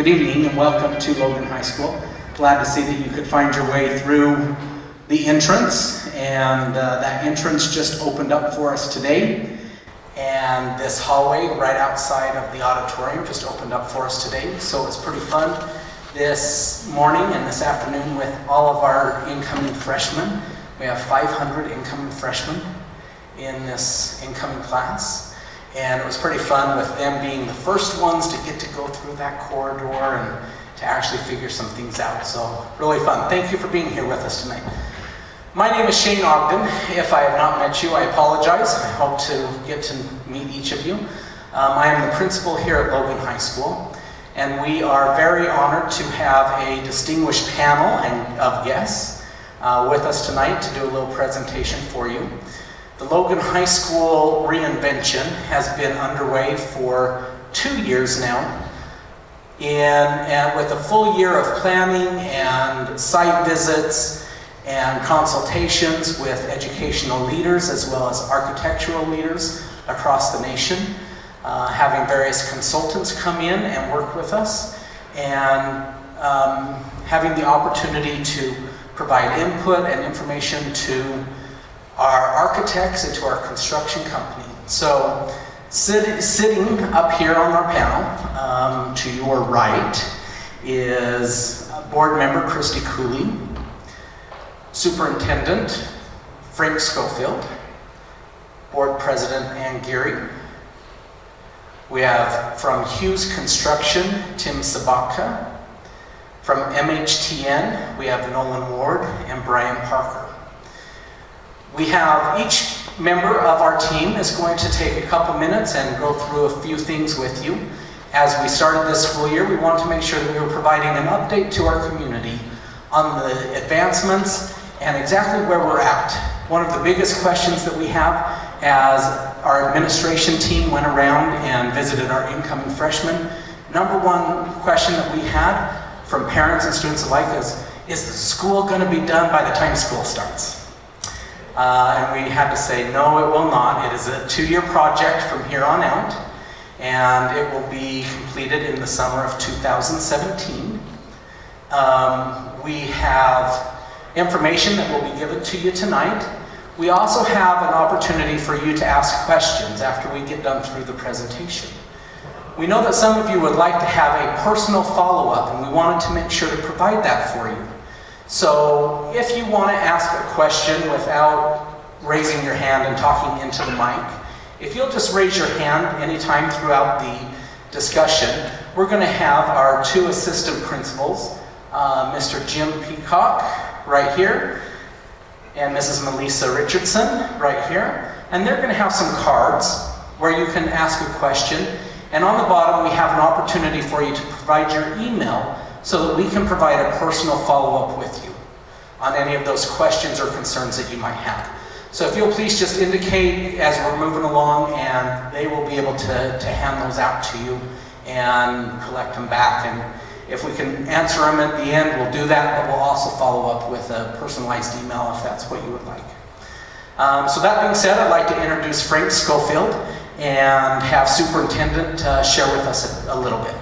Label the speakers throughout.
Speaker 1: Good evening and welcome to Logan High School. Glad to see that you could find your way through the entrance, and that entrance just opened up for us today. And this hallway right outside of the auditorium just opened up for us today. So it's pretty fun this morning and this afternoon with all of our incoming freshmen. We have 500 incoming freshmen in this incoming class. And it was pretty fun with them being the first ones to get to go through that corridor and to actually figure some things out. So really fun. Thank you for being here with us tonight. My name is Shane Ogden. If I have not met you, I apologize. I hope to get to meet each of you. I am the principal here at Logan High School, and we are very honored to have a distinguished panel of guests with us tonight to do a little presentation for you. The Logan High School reinvention has been underway for 2 years now, and with a full year of planning and site visits and consultations with educational leaders as well as architectural leaders across the nation, having various consultants come in and work with us, and having the opportunity to provide input and information to our architects and to our construction company. So sitting up here on our panel to your right is board member Christy Cooley, Superintendent Frank Schofield, Board President Ann Geary. We have from Hughes Construction, Tim Sabatka. From MHTN, we have Nolan Ward and Brian Parker. We have each member of our team is going to take a couple minutes and go through a few things with you. As we started this school year, we wanted to make sure that we were providing an update to our community on the advancements and exactly where we're at. One of the biggest questions that we have as our administration team went around and visited our incoming freshmen, number one question that we had from parents and students alike is the school going to be done by the time school starts? And we had to say, no, it will not. It is a 2-year project from here on out, and it will be completed in the summer of 2017. We have information that will be given to you tonight. We also have an opportunity for you to ask questions after we get done through the presentation. We know that some of you would like to have a personal follow-up, and we wanted to make sure to provide that for you. So if you want to ask a question without raising your hand and talking into the mic, if you'll just raise your hand anytime throughout the discussion, we're going to have our 2 assistant principals, Mr. Jim Peacock right here, and Mrs. Melissa Richardson right here, and they're going to have some cards where you can ask a question, and on the bottom we have an opportunity for you to provide your email so that we can provide a personal follow-up with you on any of those questions or concerns that you might have. So if you'll please just indicate as we're moving along, and they will be able to hand those out to you and collect them back. And if we can answer them at the end, we'll do that, but we'll also follow up with a personalized email if that's what you would like. So that being said, I'd like to introduce Frank Schofield and have Superintendent share with us a little bit.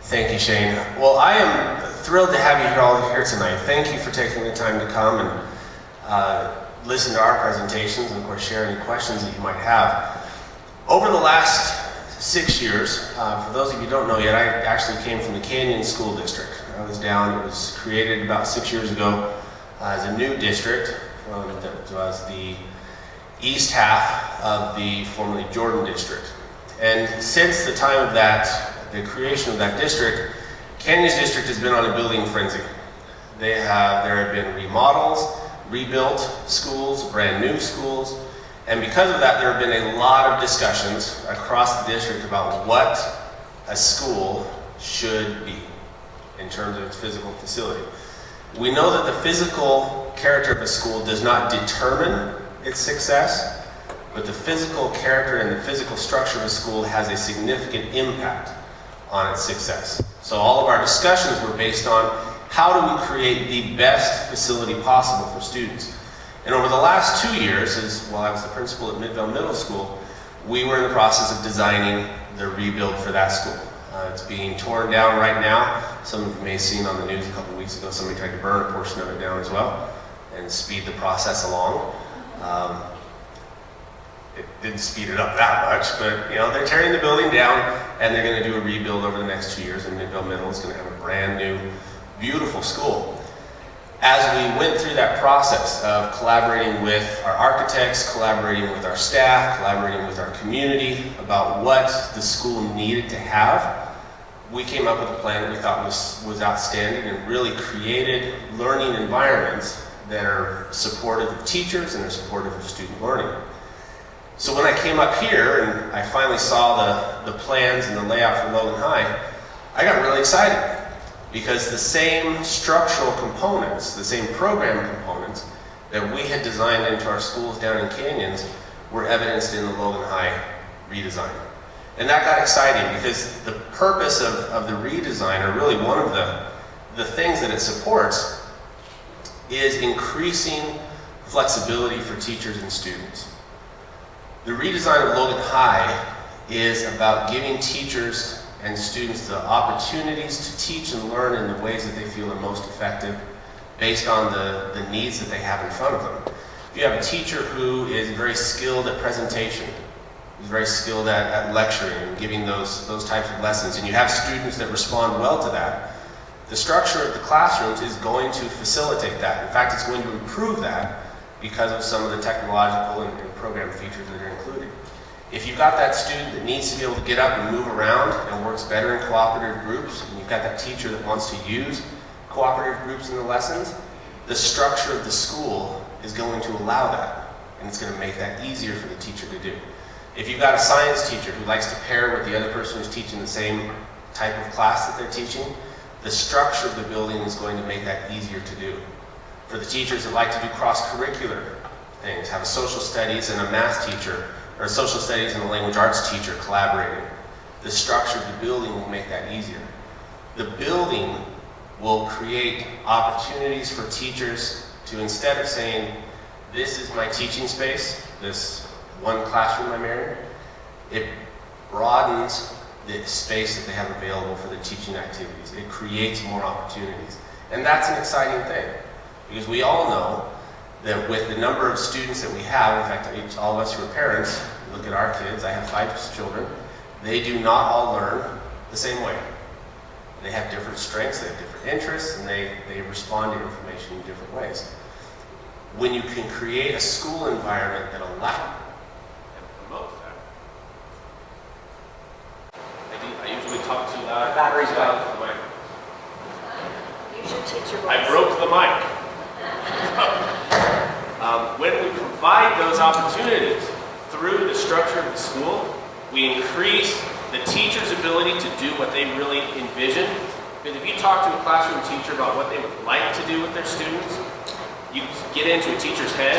Speaker 2: Thank you, Shane. Well, I am thrilled to have you all here tonight. Thank you for taking the time to come and listen to our presentations and, of course, share any questions that you might have. Over the last 6 years, for those of you who don't know yet, I actually came from the Canyon School District. I was down, it was created about 6 years ago as a new district that was the east half of the formerly Jordan District. And since the time of the creation of that district, Canyons District has been on a building frenzy. There have been remodels, rebuilt schools, brand new schools, and because of that there have been a lot of discussions across the district about what a school should be in terms of its physical facility. We know that the physical character of a school does not determine its success, but the physical character and the physical structure of a school has a significant impact on its success. So all of our discussions were based on how do we create the best facility possible for students. And over the last 2 years, while I was the principal at Midvale Middle School, we were in the process of designing the rebuild for that school. It's being torn down right now. Some of you may have seen on the news a couple of weeks ago, somebody tried to burn a portion of it down as well and speed the process along. It didn't speed it up that much, but they're tearing the building down and they're going to do a rebuild over the next 2 years, and Midvale Middle is going to have a brand new, beautiful school. As we went through that process of collaborating with our architects, collaborating with our staff, collaborating with our community about what the school needed to have, we came up with a plan that we thought was outstanding and really created learning environments that are supportive of teachers and are supportive of student learning. So when I came up here and I finally saw the plans and the layout for Logan High, I got really excited because the same structural components, the same program components that we had designed into our schools down in Canyons were evidenced in the Logan High redesign. And that got exciting because the purpose of the redesign, or really one of the things that it supports, is increasing flexibility for teachers and students. The redesign of Logan High is about giving teachers and students the opportunities to teach and learn in the ways that they feel are most effective based on the needs that they have in front of them. If you have a teacher who is very skilled at presentation, who's very skilled at lecturing and giving those types of lessons, and you have students that respond well to that, the structure of the classrooms is going to facilitate that. In fact, it's going to improve that because of some of the technological and program features that are included. If you've got that student that needs to be able to get up and move around and works better in cooperative groups, and you've got that teacher that wants to use cooperative groups in the lessons, the structure of the school is going to allow that, and it's going to make that easier for the teacher to do. If you've got a science teacher who likes to pair with the other person who's teaching the same type of class that they're teaching, the structure of the building is going to make that easier to do. For the teachers that like to do cross-curricular things, have a social studies and a math teacher, or a social studies and a language arts teacher collaborating, the structure of the building will make that easier. The building will create opportunities for teachers to, instead of saying, this is my teaching space, this one classroom I'm in, it broadens the space that they have available for the teaching activities. It creates more opportunities. And that's an exciting thing, because we all know that with the number of students that we have, in fact, all of us who are parents, look at our kids, I have 5 children, they do not all learn the same way. They have different strengths, they have different interests, and they respond to information in different ways. When you can create a school environment that allows and promotes that. I usually talk too loud.
Speaker 3: Battery's
Speaker 2: loud for the mic.
Speaker 3: You should teach your voice.
Speaker 2: I broke the mic. When we provide those opportunities through the structure of the school, we increase the teacher's ability to do what they really envision. Because if you talk to a classroom teacher about what they would like to do with their students, you get into a teacher's head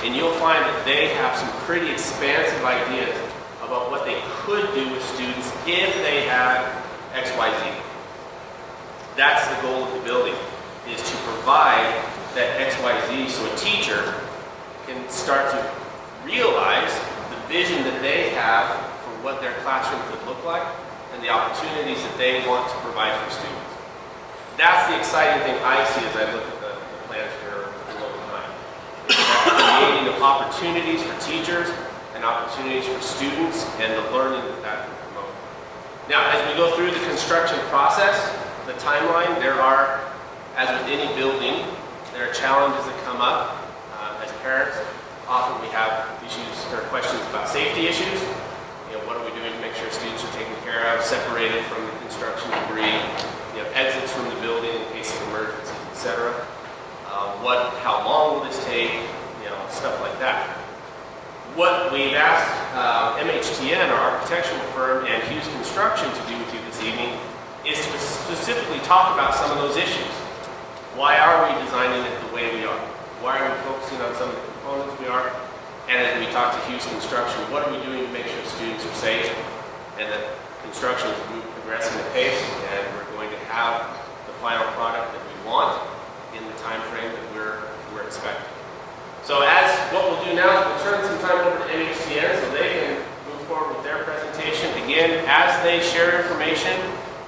Speaker 2: and you'll find that they have some pretty expansive ideas about what they could do with students if they had X, Y, Z. That's the goal of the building, is to provide that X, Y, Z so a teacher can start to realize the vision that they have for what their classroom could look like and the opportunities that they want to provide for students. That's the exciting thing I see as I look at the plans for Logan High. Creating opportunities for teachers and opportunities for students and the learning that can promote. Now, as we go through the construction process, the timeline, there are, as with any building, there are challenges that come up. As parents, often we have issues or questions about safety issues. What are we doing to make sure students are taken care of, separated from the construction debris, exits from the building in case of emergencies, etc. How long will this take, stuff like that. What we've asked MHTN, our architectural firm, and Hughes Construction to do with you this evening is to specifically talk about some of those issues. Why are we designing it the way we are? Why are we focusing on some of the components we are? And as we talk to Hughes Construction, what are we doing to make sure students are safe and that construction is progressing at pace and we're going to have the final product that we want in the time frame that we're expecting. So what we'll do now is we'll turn some time over to MHTN so they can move again, as they share information,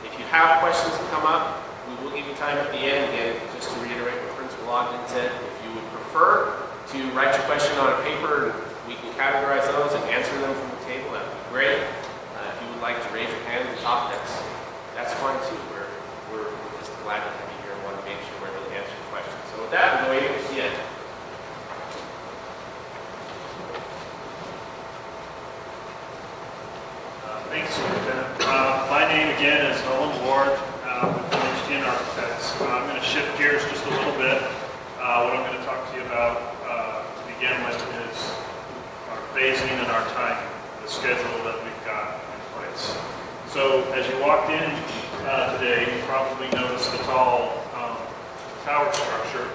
Speaker 2: if you have questions that come up, we will give you time at the end. Again, just to reiterate what Principal Ogden said, if you would prefer to write your question on a paper, we can categorize those and answer them from the table. That would be great. If you would like to raise your hand and talk, that's fine too. We're just glad to have you here and want to make sure we're able to answer your questions. So with that, we'll go to the end.
Speaker 4: Thanks, Superintendent. My name again is Owen Ward with Village Architects. I'm going to shift gears just a little bit. What I'm going to talk to you about to begin with is our phasing and our timing, the schedule that we've got in place. So as you walked in today, you probably noticed the tall tower structure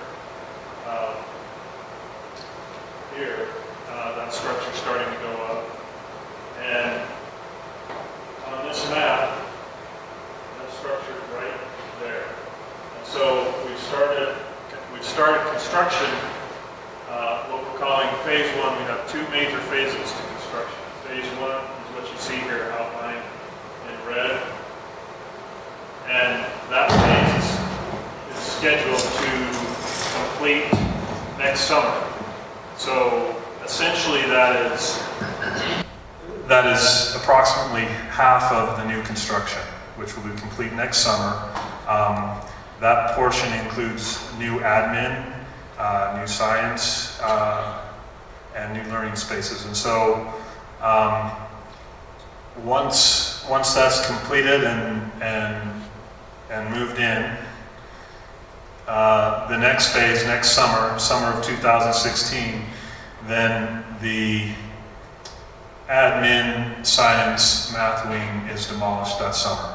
Speaker 4: here. That structure starting to go up. And on this map, that structure is right there. And so we've started construction, what we're calling phase one. We have two major phases to construction. Phase one is what you see here outlined in red. And that phase is scheduled to complete next summer. So essentially that is approximately half of the new construction, which will be complete next summer. That portion includes new admin, new science, and new learning spaces. And so once that's completed and moved in, the next phase, next summer of 2016, then the admin, science, math wing is demolished that summer.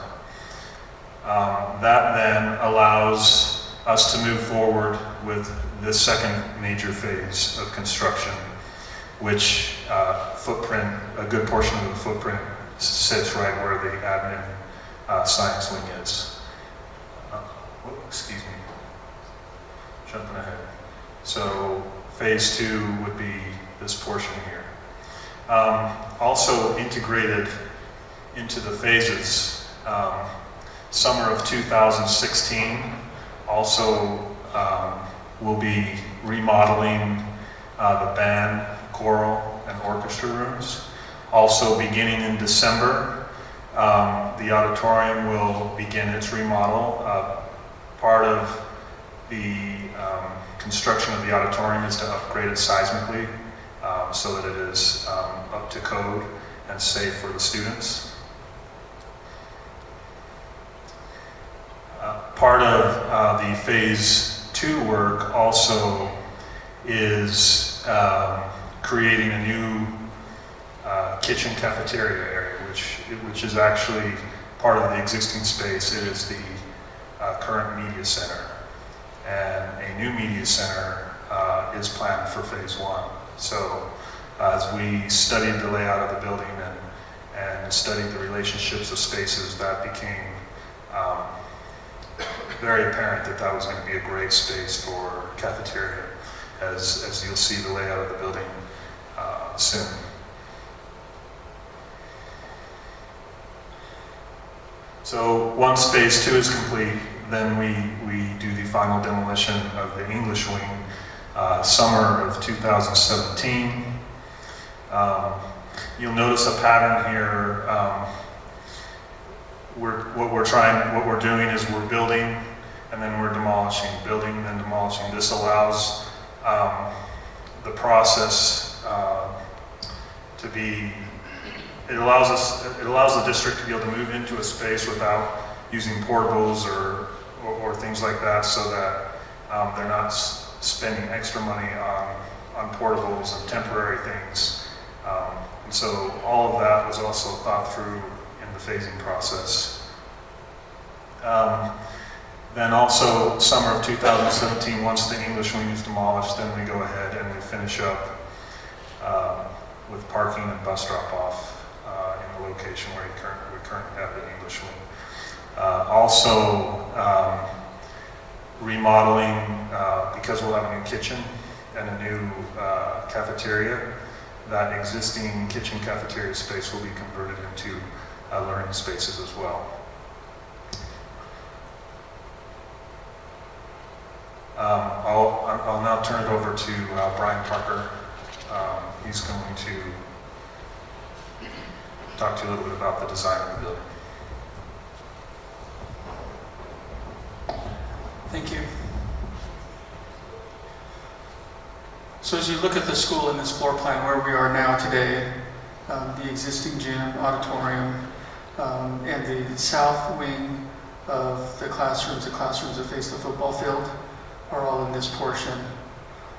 Speaker 4: That then allows us to move forward with this second major phase of construction, which a good portion of the footprint sits right where the admin science wing is. Excuse me, jumping ahead. So phase two would be this portion here. Also integrated into the phases, summer of 2016 also will be remodeling the band, choral, and orchestra rooms. Also beginning in December, the auditorium will begin its remodel. Part of the construction of the auditorium is to upgrade it seismically so that it is up to code and safe for the students. Part of the phase two work also is creating a new kitchen cafeteria area, which is actually part of the existing space. It is the current media center, and a new media center is planned for phase one. So as we studied the layout of the building and studied the relationships of spaces, that became very apparent that was going to be a great space for cafeteria, as you'll see the layout of the building soon. So once phase two is complete, then we do the final demolition of the English wing, summer of 2017. You'll notice a pattern here. What we're doing is we're building and then we're demolishing, building and then demolishing. This allows the process to be. It allows the district to be able to move into a space without using portables or things like that, so that they're not spending extra money on portables and temporary things. And so all of that was also thought through in the phasing process. Then also summer of 2017, once the English wing is demolished, then we go ahead and we finish up with parking and bus drop-off in the location where we currently have the English wing. Also remodeling, because we'll have a new kitchen and a new cafeteria. That existing kitchen cafeteria space will be converted into
Speaker 5: learning spaces as well. I'll now turn it over to Brian Parker. He's going to talk to you a little bit about the design of the building.
Speaker 6: Thank you. So as you look at the school in this floor plan where we are now today, the existing gym, auditorium, and the south wing of the classrooms that face the football field are all in this portion.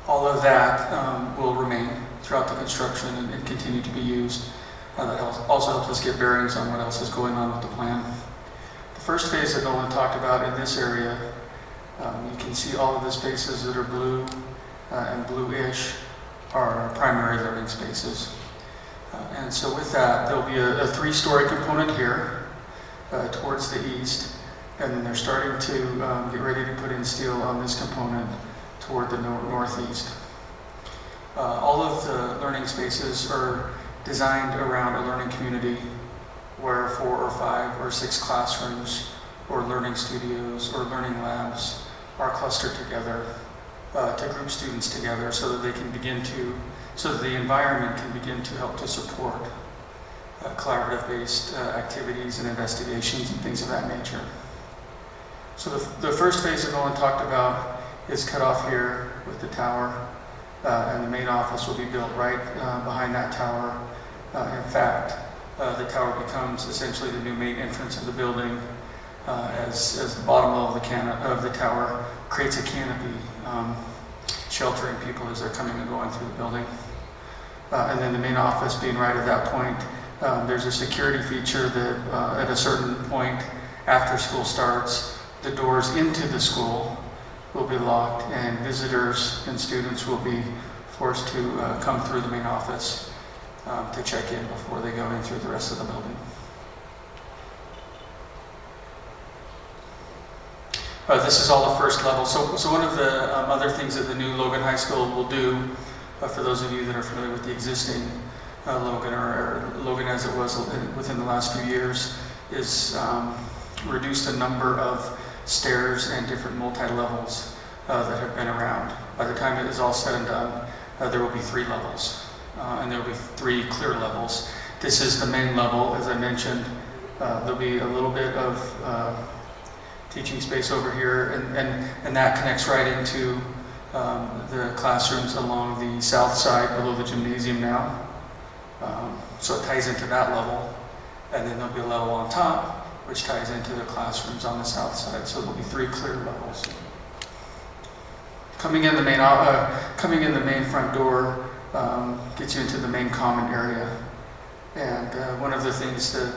Speaker 6: All of that will remain throughout the construction and continue to be used. That also helps us get bearings on what else is going on with the plan. The first phase that Nolan talked about in this area, you can see all of the spaces that are blue and bluish are primary learning spaces. And so with that, there'll be a three-story component here towards the east, and then they're starting to get ready to put in steel on this component toward the northeast. All of the learning spaces are designed around a learning community where 4 or 5 or 6 classrooms or learning studios or learning labs are clustered together to group students together so that they can begin to, so that the environment can begin to help to support collaborative-based activities and investigations and things of that nature. So the first phase that Nolan talked about is cut off here with the tower, and the main office will be built right behind that tower. In fact, the tower becomes essentially the new main entrance of the building as the bottom level of the tower creates a canopy sheltering people as they're coming and going through the building. And then the main office being right at that point, there's a security feature that at a certain point after school starts, the doors into the school will be locked and visitors and students will be forced to come through the main office to check in before they go in through the rest of the building. This is all the first level. So one of the other things that the new Logan High School will do, for those of you that are familiar with the existing Logan or Logan as it was within the last few years, is reduce the number of stairs and different multi-levels that have been around. By the time it is all said and done, there will be 3 levels, and there will be 3 clear levels. This is the main level, as I mentioned. There'll be a little bit of teaching space over here, and that connects right into the classrooms along the south side below the gymnasium now. So it ties into that level, and then there'll be a level on top which ties into the classrooms on the south side. So there'll be 3 clear levels. Coming in the main front door gets you into the main common area, and one of the things that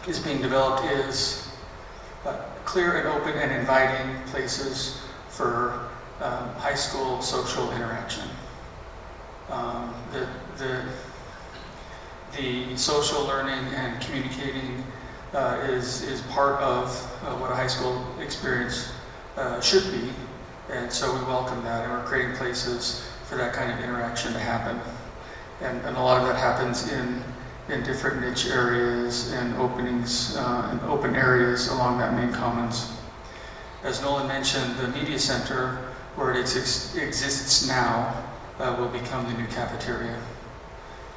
Speaker 6: is being developed is clear and open and inviting places for high school social interaction. The social learning and communicating is part of what a high school experience should be, and so we welcome that, and we're creating places for that kind of interaction to happen. And a lot of that happens in different niche areas and openings and open areas along that main commons. As Nolan mentioned, the media center, where it exists now, will become the new cafeteria.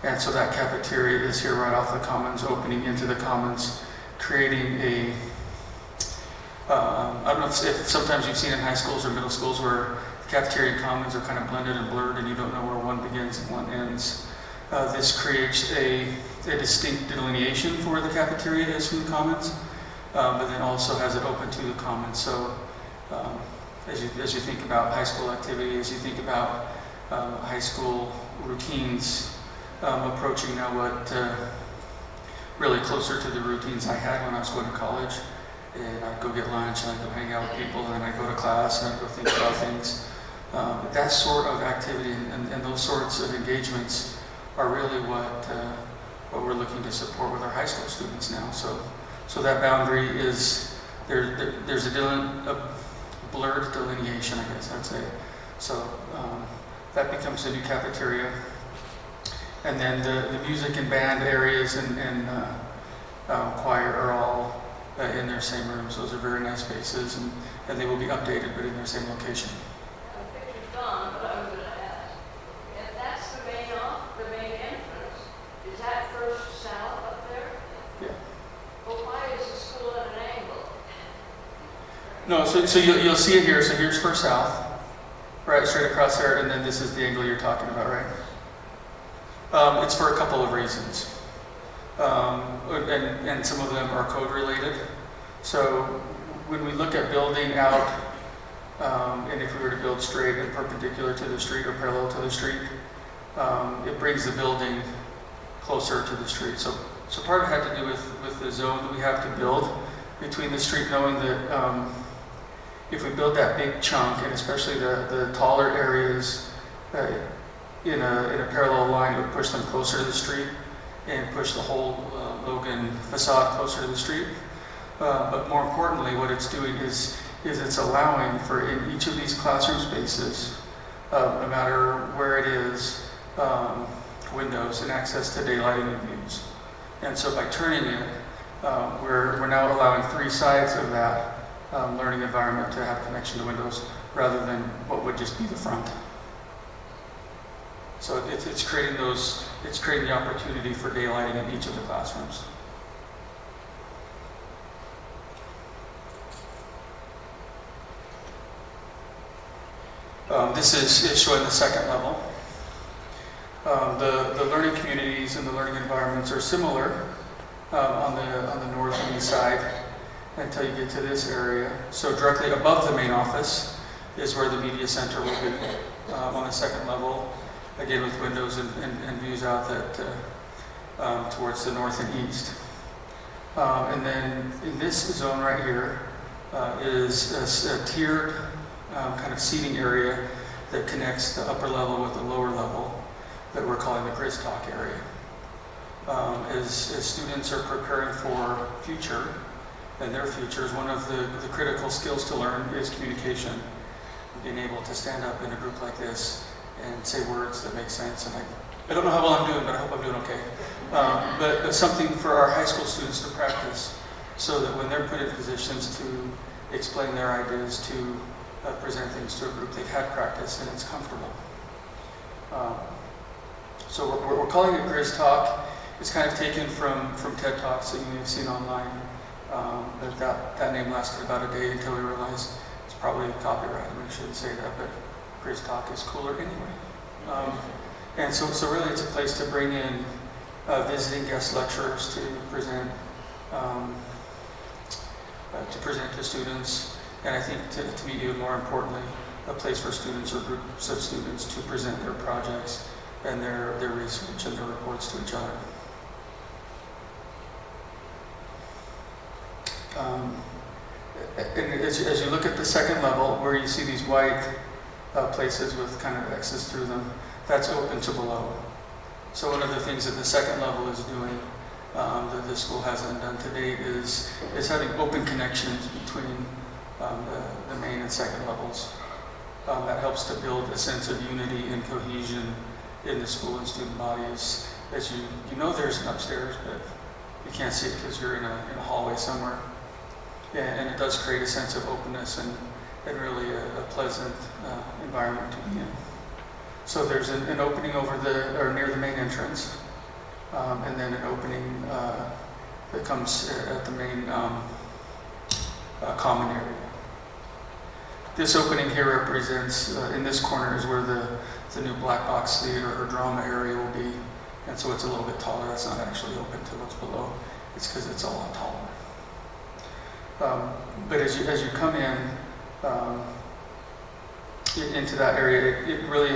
Speaker 6: And so that cafeteria is here right off the commons, opening into the commons, creating a, I don't know if sometimes you've seen in high schools or middle schools where cafeteria and commons are kind of blended and blurred and you don't know where one begins and one ends. This creates a distinct delineation for where the cafeteria is from the commons, but then also has it open to the commons. So as you think about high school activity, as you think about high school routines, approaching now what really closer to the routines I had when I was going to college. And I'd go get lunch, and I'd go hang out with people, and then I'd go to class, and I'd go think about things. That sort of activity and those sorts of engagements are really what we're looking to support with our high school students now. So that boundary is, there's a blurred delineation, I guess I'd say. So that becomes the new cafeteria. And then the music and band areas and choir are all in their same rooms. Those are very nice spaces, and they will be updated, but in their same location.
Speaker 7: The picture's gone, but I was going to ask. If that's the main entrance, is that first south up there?
Speaker 6: Yeah.
Speaker 7: Well, why is the school at an angle?
Speaker 6: No, so you'll see it here. So here's First South, right straight across there, and then this is the angle you're talking about, right? It's for a couple of reasons. And some of them are code related. So when we look at building out, and if we were to build straight and perpendicular to the street or parallel to the street, it brings the building closer to the street. So part of it had to do with the zone that we have to build between the street, knowing that if we build that big chunk, and especially the taller areas in a parallel line, it would push them closer to the street and push the whole Logan facade closer to the street. But more importantly, what it's doing is it's allowing for in each of these classroom spaces, no matter where it is, windows and access to daylighting and views. And so by turning it, we're now allowing 3 sides of that learning environment to have connection to windows rather than what would just be the front. So it's creating the opportunity for daylighting in each of the classrooms. This is showing the second level. The learning communities and the learning environments are similar on the north and east side until you get to this area. So directly above the main office is where the media center will be on the second level, again with windows and views out that towards the north and east. And then in this zone right here is a tiered kind of seating area that connects the upper level with the lower level that we're calling the Grizz Talk area. As students are preparing for future, and their futures, one of the critical skills to learn is communication. Being able to stand up in a group like this and say words that make sense. And I don't know how well I'm doing, but I hope I'm doing okay. But something for our high school students to practice so that when they're put in positions to explain their ideas, to present things to a group, they've had practice and it's comfortable. So we're calling it Grizz Talk. It's kind of taken from TED Talks that you may have seen online. That name lasted about a day until we realized it's probably copyrighted. We shouldn't say that, but Grizz Talk is cooler anyway. And so really it's a place to bring in visiting guest lecturers to present to students. And I think to me even more importantly, a place for students or groups of students to present their projects and their research and their reports to each other. And as you look at the second level, where you see these white places with kind of X's through them, that's open to below. So one of the things that the second level is doing that the school hasn't done to date is having open connections between the main and second levels. That helps to build a sense of unity and cohesion in the school and student bodies. As you know there's an upstairs, but you can't see it because you're in a hallway somewhere. Yeah, and it does create a sense of openness and really a pleasant environment to be in. So there's an opening near the main entrance, and then an opening that comes at the main common area. This opening here represents, in this corner is where the new black box theater or drama area will be, and so it's a little bit taller. That's not actually open to what's below. It's because it's a lot taller. But as you come in into that area, it really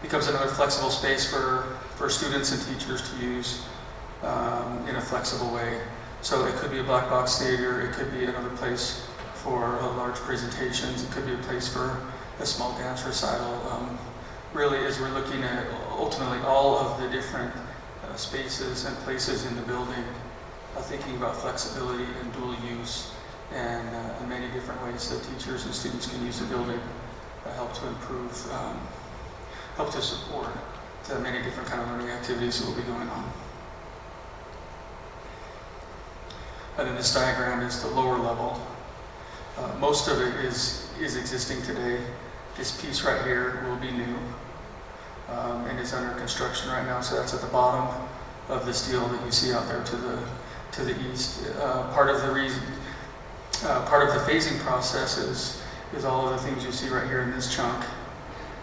Speaker 6: becomes another flexible space for students and teachers to use in a flexible way. So it could be a black box theater, it could be another place for large presentations, it could be a place for a small dance recital. Really, as we're looking at ultimately all of the different spaces and places in the building, thinking about flexibility and dual use and many different ways that teachers and students can use the building help to improve, help to support the many different kind of learning activities that will be going on. And then this diagram is the lower level. Most of it is existing today. This piece right here will be new and is under construction right now. So that's at the bottom of the steel that you see out there to the east. Part of the phasing process is all of the things you see right here in this chunk,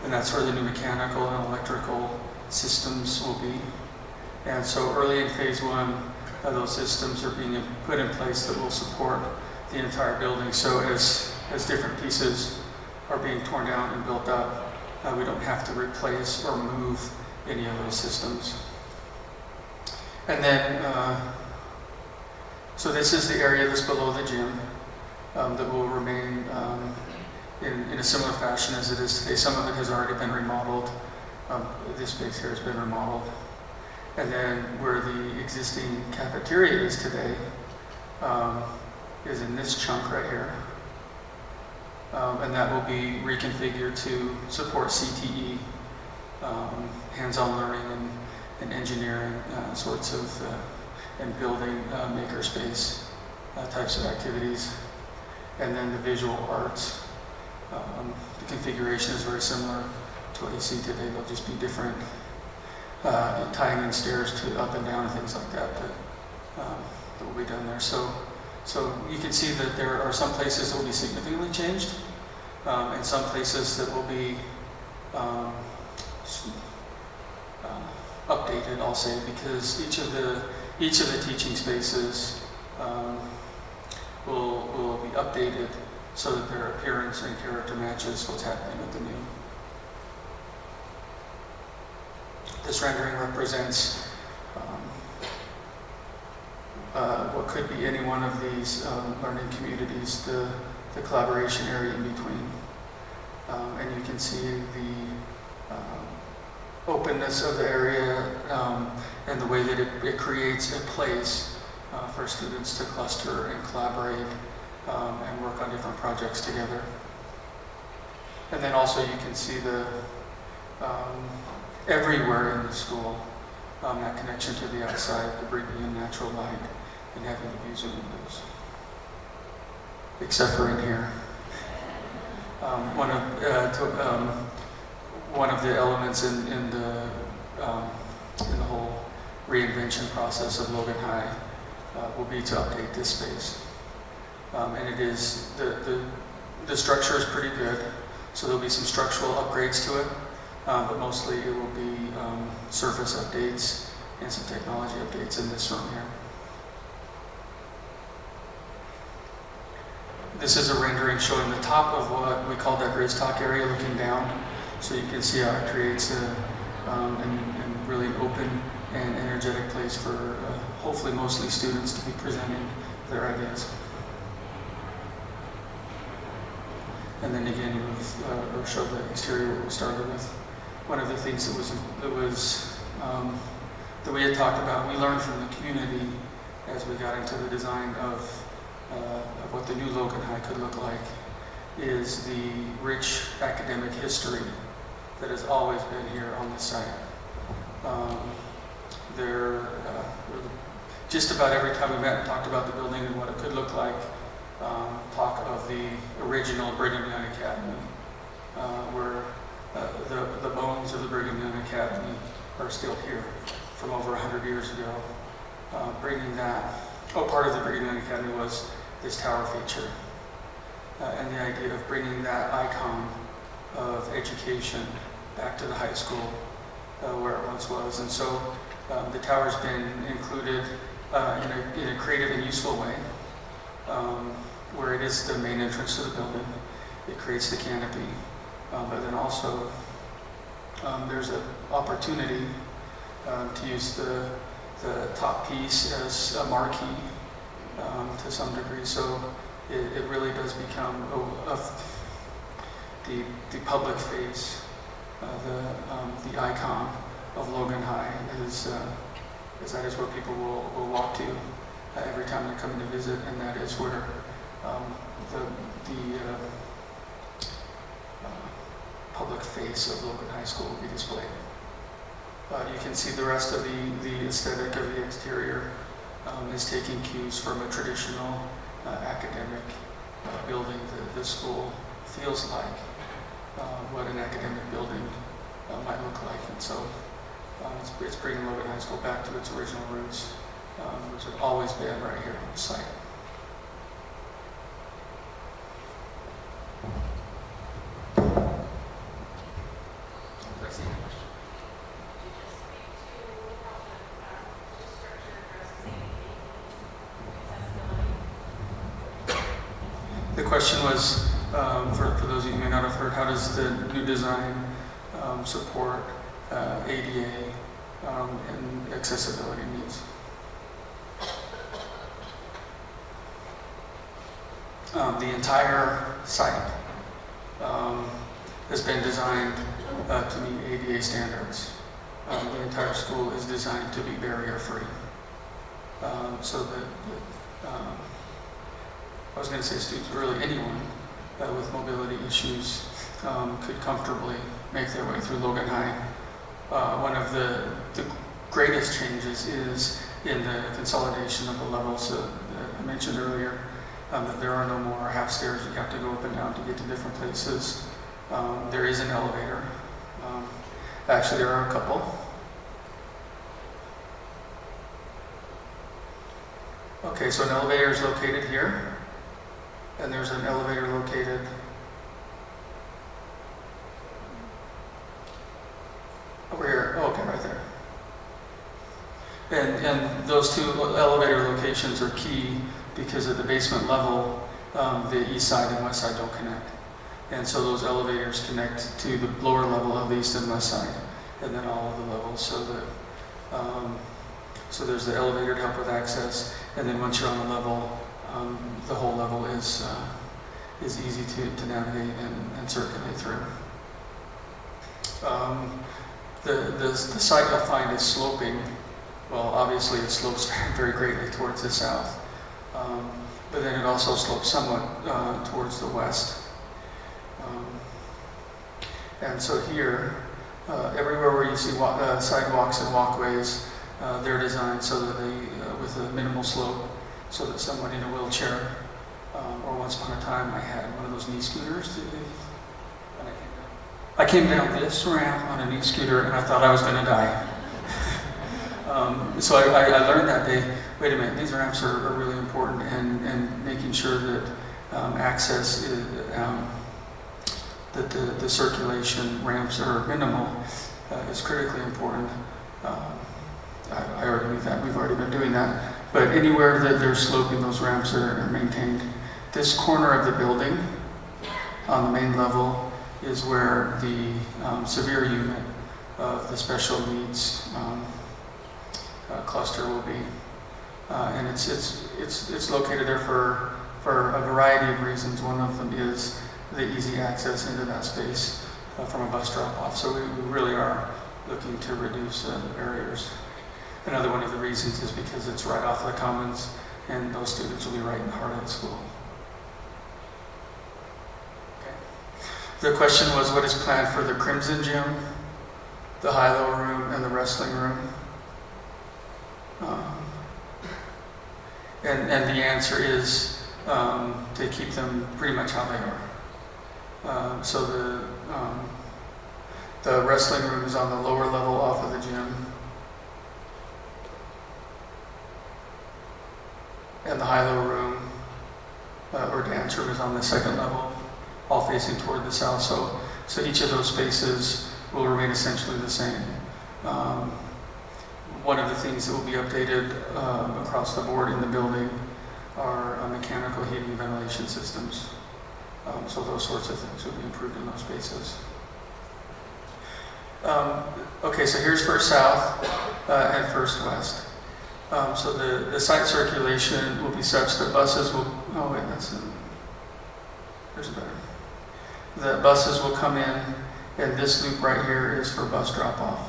Speaker 6: and that's where the new mechanical and electrical systems will be. And so early in phase one, those systems are being put in place that will support the entire building. So as different pieces are being torn down and built up, we don't have to replace or move any of those systems. And then, so this is the area that's below the gym that will remain in a similar fashion as it is today. Some of it has already been remodeled. This space here has been remodeled. And then where the existing cafeteria is today is in this chunk right here. And that will be reconfigured to support CTE, hands-on learning and engineering sorts of, and building makerspace types of activities. And then the visual arts. The configuration is very similar to what you see today. They'll just be different, tying in stairs to up and down and things like that that will be done there. So you can see that there are some places that will be significantly changed, and some places that will be updated, I'll say, because each of the teaching spaces will be updated so that their appearance and character matches what's happening with the new. This rendering represents what could be any one of these learning communities, the collaboration area in between. And you can see the openness of the area and the way that it creates a place for students to cluster and collaborate and work on different projects together. And then also you can see the everywhere in the school, that connection to the outside, the bringing in natural light and having the views of windows. Except for in here. One of the elements in the whole reinvention process of Logan High will be to update this space. And it is, the structure is pretty good, so there'll be some structural upgrades to it, but mostly it will be surface updates and some technology updates in this room here. This is a rendering showing the top of what we call that gridstock area looking down. So you can see how it creates a really open and energetic place for hopefully mostly students to be presenting their ideas. And then again, we'll show the exterior what we started with. One of the things that we had talked about, we learned from the community as we got into the design of what the new Logan High could look like, is the rich academic history that has always been here on this site. Just about every time we met and talked about the building and what it could look like, talk of the original Brigham Young Academy, where the bones of the Brigham Young Academy are still here from over 100 years ago. Bringing that, part of the Brigham Young Academy was this tower feature, and the idea of bringing that icon of education back to the high school where it once was. And so the tower's been included in a creative and useful way, where it is the main entrance to the building. It creates the canopy, but then also there's an opportunity to use the top piece as a marquee to some degree. So it really does become the public face, the icon of Logan High is that is where people will walk to every time they're coming to visit, and that is where the public face of Logan High School will be displayed. You can see the rest of the aesthetic of the exterior is taking cues from a traditional academic building. The school feels like what an academic building might look like. And so it's bringing Logan High School back to its original roots, which have always been right here on the site. The question was, for those of you who may not have heard, how does the new design support ADA and accessibility needs? The entire site has been designed to meet ADA standards. The entire school is designed to be barrier-free. So that I was going to say students, really anyone with mobility issues could comfortably make their way through Logan High. One of the greatest changes is in the consolidation of the levels that I mentioned earlier, that there are no more half stairs you have to go up and down to get to different places. There is an elevator. Actually, there are a couple. Okay, so an elevator is located here, and there's an elevator located over here. Oh, okay, right there. And those two elevator locations are key because at the basement level, the east side and west side don't connect. And so those elevators connect to the lower level of the east and west side, and then all of the levels, so that so there's the elevator to help with access, and then once you're on the level, the whole level is easy to navigate and circulate through. The site you'll find is sloping. Well, obviously it slopes very greatly towards the south, but then it also slopes somewhat towards the west. And so here, everywhere where you see sidewalks and walkways, they're designed so that they, with a minimal slope, so that someone in a wheelchair, or once upon a time I had one of those knee scooters. I came down this ramp on a knee scooter and I thought I was going to die. So I learned that day, wait a minute, these ramps are really important, and making sure that access is, that the circulation ramps are minimal is critically important. I already knew that, we've already been doing that. But anywhere that they're sloping, those ramps are maintained. This corner of the building on the main level is where the severe unit of the special needs cluster will be. And it's located there for a variety of reasons. One of them is the easy access into that space from a bus drop-off. So we really are looking to reduce the barriers. Another one of the reasons is because it's right off the commons, and those students will be right in the heart of the school. Okay. The question was, what is planned for the Crimson Gym, the high-low room, and the wrestling room? And the answer is to keep them pretty much how they are. So the wrestling room is on the lower level off of the gym. And the high-low room, or dance room, is on the second level, all facing toward the south. So each of those spaces will remain essentially the same. One of the things that will be updated across the board in the building are mechanical heating and ventilation systems. So those sorts of things will be improved in those spaces. Okay, so here's First South and First West. So the site circulation will be such that buses will, oh wait, there's a better. The buses will come in, and this loop right here is for bus drop-off.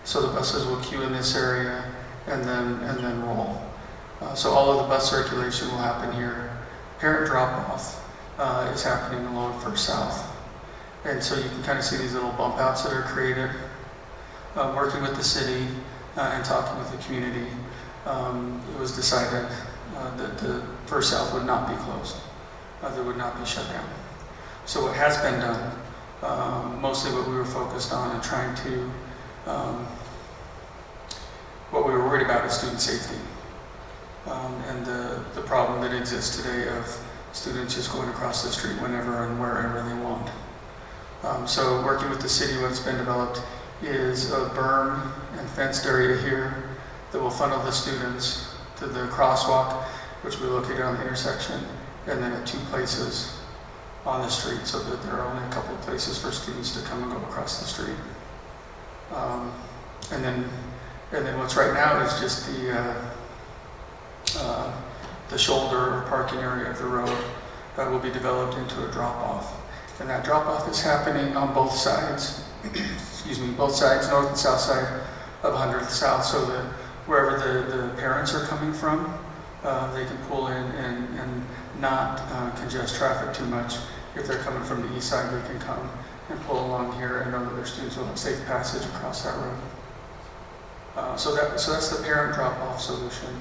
Speaker 6: So the buses will queue in this area and then roll. So all of the bus circulation will happen here. Parent drop-off is happening along First South. And so you can kind of see these little bump outs that are created. Working with the city and talking with the community, it was decided that the First South would not be closed, that would not be shut down. So what has been done, mostly what we were focused on and trying to, what we were worried about is student safety. And the problem that exists today of students just going across the street whenever and wherever they want. So working with the city, what's been developed is a berm and fenced area here that will funnel the students to the crosswalk, which we located on the intersection, and then at 2 places on the street, so that there are only a couple of places for students to come and go across the street. And then what's right now is just the shoulder or parking area of the road will be developed into a drop-off. And that drop-off is happening on both sides, excuse me, both sides, north and south side of 100th South, so that wherever the parents are coming from, they can pull in and not congest traffic too much. If they're coming from the east side, they can come and pull along here and know that their students will have safe passage across that road. So that's the parent drop-off solution.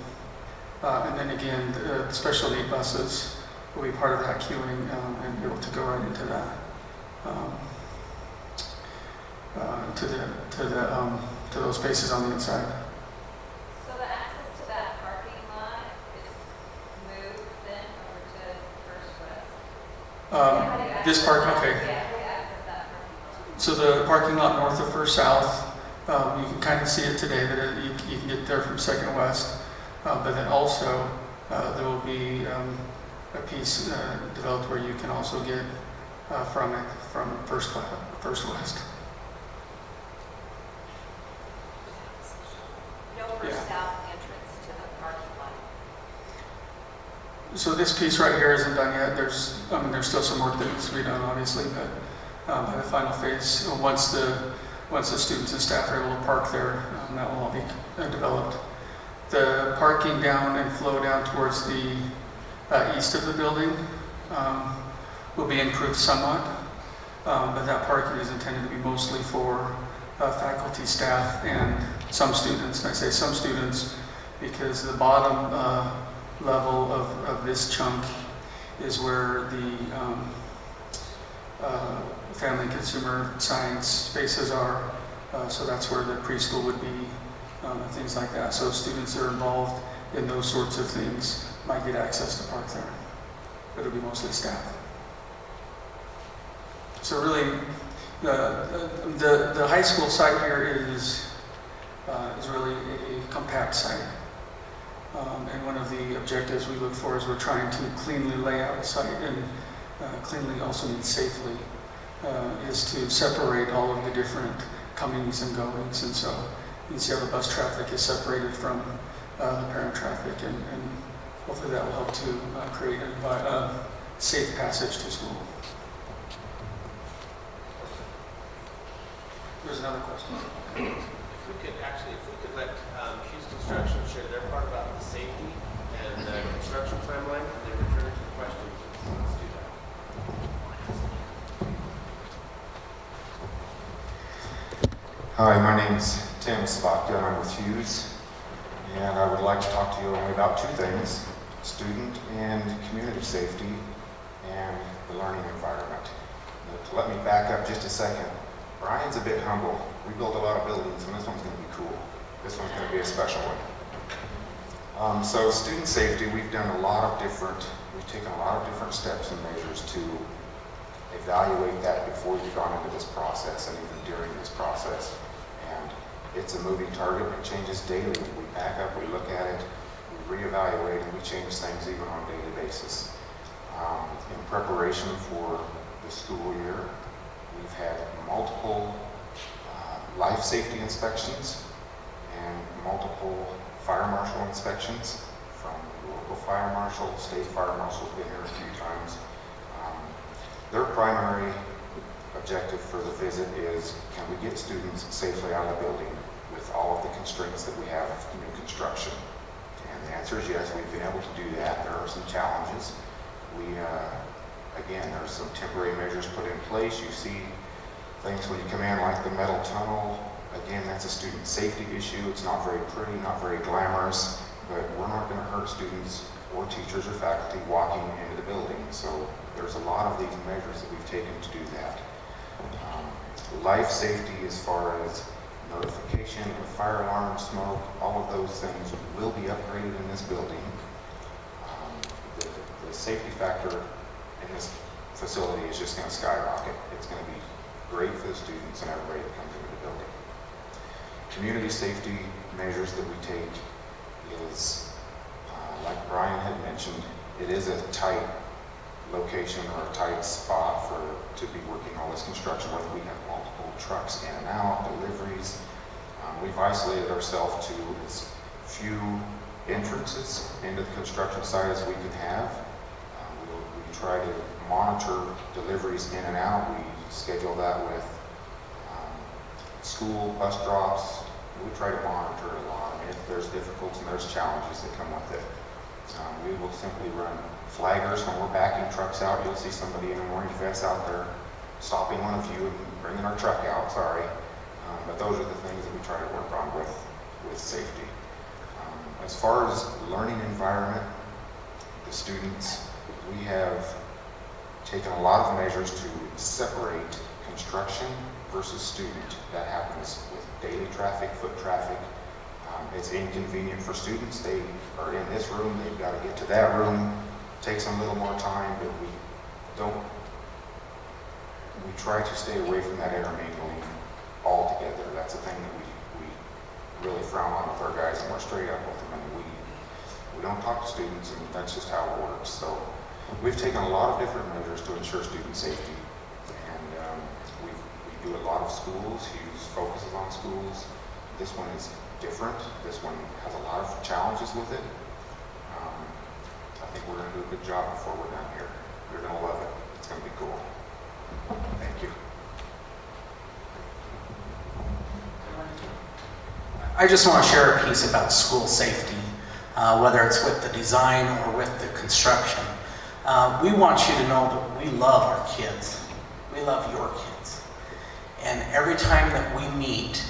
Speaker 6: And then again, the special need buses will be part of that queuing and be able to go right into that, to those spaces on the inside.
Speaker 3: So the access to that parking lot is moved then over to First West?
Speaker 6: This park, okay.
Speaker 3: Yeah, how do you access that parking lot?
Speaker 6: So the parking lot north of First South, you can kind of see it today that you can get there from Second West, but then also there will be a piece developed where you can also get from First West.
Speaker 3: No First
Speaker 6: Yeah.
Speaker 3: South entrance to the parking lot.
Speaker 6: So this piece right here isn't done yet. There's still some work that needs to be done, obviously, but by the final phase, once the students and staff are able to park there, that will all be developed. The parking down and flow down towards the east of the building will be improved somewhat, but that parking is intended to be mostly for faculty, staff, and some students. And I say some students because the bottom level of this chunk is where the family and consumer science spaces are. So that's where the preschool would be, and things like that. So students that are involved in those sorts of things might get access to park there, but it'll be mostly staff. So really, the high school site here is really a compact site. And one of the objectives we look for is we're trying to cleanly lay out a site, and cleanly also means safely, is to separate all of the different comings and goings. And so you can see how the bus traffic is separated from the parent traffic, and hopefully that will help to create a safe passage to school. There's another question.
Speaker 2: If we could let Hughes Construction share their part about the safety and the construction timeline, and then return to the questions. Let's do that.
Speaker 8: Hi, my name's Tim Sabaka, and I'm with Hughes, and I would like to talk to you only about 2 things: student and community safety, and the learning environment. But let me back up just a second. Brian's a bit humble. We build a lot of buildings, and this one's going to be cool. This one's going to be a special one. So student safety, we've taken a lot of different steps and measures to evaluate that before you've gone into this process and even during this process. And it's a moving target. It changes daily. We back up, we look at it, we reevaluate, and we change things even on a daily basis. In preparation for the school year, we've had multiple life safety inspections and multiple fire marshal inspections from the local fire marshal, state fire marshal's been here a few times. Their primary objective for the visit is, can we get students safely out of the building with all of the constraints that we have in new construction? And the answer is yes, we've been able to do that. There are some challenges. Again, there's some temporary measures put in place. You see things when you come in like the metal tunnel. Again, that's a student safety issue. It's not very pretty, not very glamorous. but we're not going to hurt students or teachers or faculty walking into the building. So there's a lot of these measures that we've taken to do that. Life safety, as far as notification of fire alarm, smoke, all of those things will be upgraded in this building. The safety factor in this facility is just going to skyrocket. It's going to be great for the students and everybody that comes into the building. Community safety measures that we take is, like Brian had mentioned, it is a tight location or a tight spot to be working all this construction with. We have multiple trucks in and out, deliveries. We've isolated ourselves to as few entrances into the construction site as we can have. We try to monitor deliveries in and out. We schedule that with school bus drops. We try to monitor it a lot. And if there's difficulties and there's challenges that come with it, we will simply run flaggers when we're backing trucks out. You'll see somebody in an orange vest out there stopping one of you and bringing our truck out, sorry. But those are the things that we try to work on with safety. As far as learning environment, the students, we have taken a lot of measures to separate construction versus student. That happens with daily traffic, foot traffic. It's inconvenient for students. They are in this room, they've got to get to that room. Takes them a little more time, but we try to stay away from that intermingling altogether. That's a thing that we really frown on with our guys, and we're straight up with them, and we don't talk to students, and that's just how it works. So we've taken a lot of different measures to ensure student safety, and we do a lot of schools. Hughes focuses on schools. This one is different. This one has a lot of challenges with it. I think we're going to do a good job before we're done here. You're going to love it. It's going to be cool. Thank you.
Speaker 1: I just want to share a piece about school safety, whether it's with the design or with the construction. We want you to know that we love our kids. We love your kids. And every time that we meet,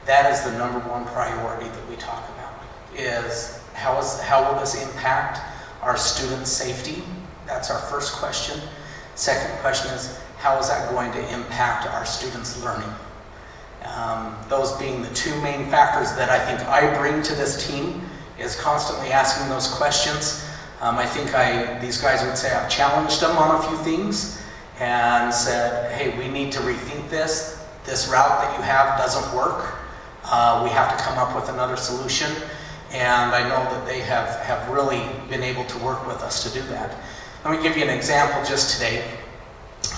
Speaker 1: that is the number one priority that we talk about, is how will this impact our students' safety? That's our first question. Second question is, how is that going to impact our students' learning? Those being the two main factors that I think I bring to this team, is constantly asking those questions. I think these guys would say I've challenged them on a few things and said, hey, we need to rethink this. This route that you have doesn't work. We have to come up with another solution. And I know that they have really been able to work with us to do that. Let me give you an example just today.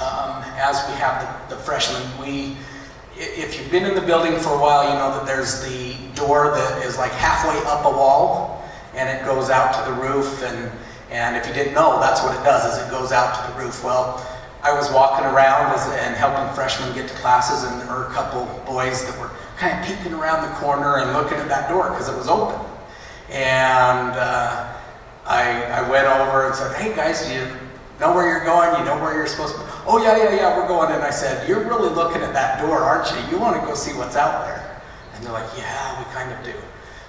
Speaker 1: As we have the freshmen, if you've been in the building for a while, you know that there's the door that is like halfway up a wall, and it goes out to the roof, and if you didn't know, that's what it does, is it goes out to the roof. Well, I was walking around and helping freshmen get to classes, and there were a couple boys that were kind of peeking around the corner and looking at that door because it was open. And I went over and said, hey guys, do you know where you're going? You know where you're supposed to be? Oh yeah, we're going. And I said, you're really looking at that door, aren't you? You want to go see what's out there. And they're like, yeah, we kind of do.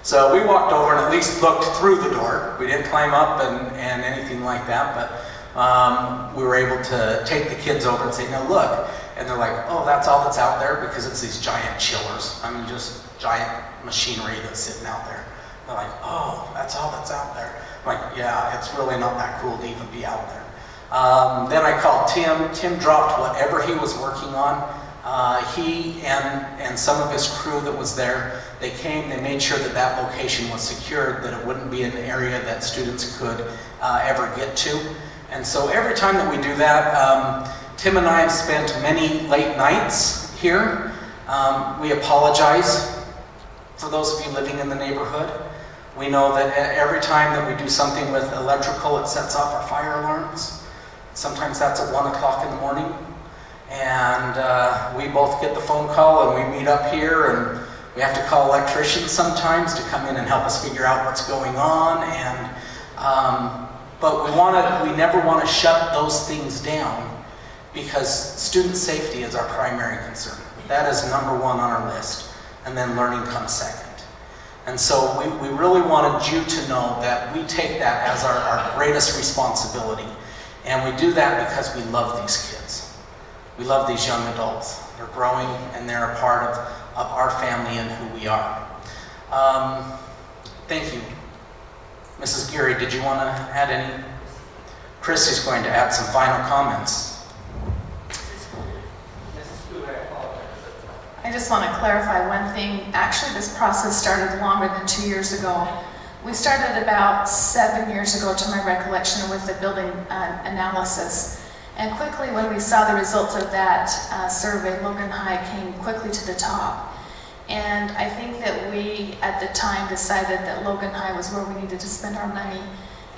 Speaker 1: So we walked over and at least looked through the door. We didn't climb up and anything like that, but we were able to take the kids over and say, no, look. And they're like, oh, that's all that's out there? Because it's these giant chillers. I mean, just giant machinery that's sitting out there. They're like, oh, that's all that's out there. I'm like, yeah, it's really not that cool to even be out there. Then I called Tim. Tim dropped whatever he was working on. He and some of his crew that was there, they came, they made sure that that location was secured, that it wouldn't be an area that students could ever get to. And so every time that we do that, Tim and I have spent many late nights here. We apologize for those of you living in the neighborhood. We know that every time that we do something with electrical, it sets off our fire alarms. Sometimes that's at 1 o'clock in the morning. And we both get the phone call and we meet up here, and we have to call electricians sometimes to come in and help us figure out what's going on. And but we never want to shut those things down, because student safety is our primary concern. That is number one on our list, and then learning comes second. And so we really wanted you to know that we take that as our greatest responsibility. And we do that because we love these kids. We love these young adults. They're growing and they're a part of our family and who we are. Thank you. Mrs. Geary, did you want to add any? Christy's going to add some final comments.
Speaker 9: I just want to clarify one thing. Actually, this process started longer than 2 years ago. We started about 7 years ago, to my recollection, with the building analysis. And quickly, when we saw the results of that survey, Logan High came quickly to the top. And I think that we, at the time, decided that Logan High was where we needed to spend our money,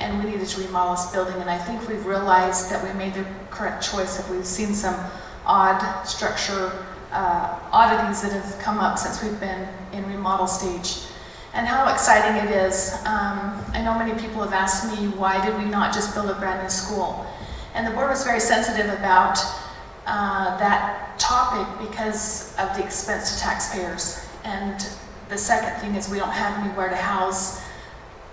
Speaker 9: and we needed to remodel this building. And I think we've realized that we made the correct choice. If we've seen some odd structure oddities that have come up since we've been in remodel stage. And how exciting it is. I know many people have asked me, why did we not just build a brand new school? And the board was very sensitive about that topic because of the expense to taxpayers. And the second thing is we don't have anywhere to house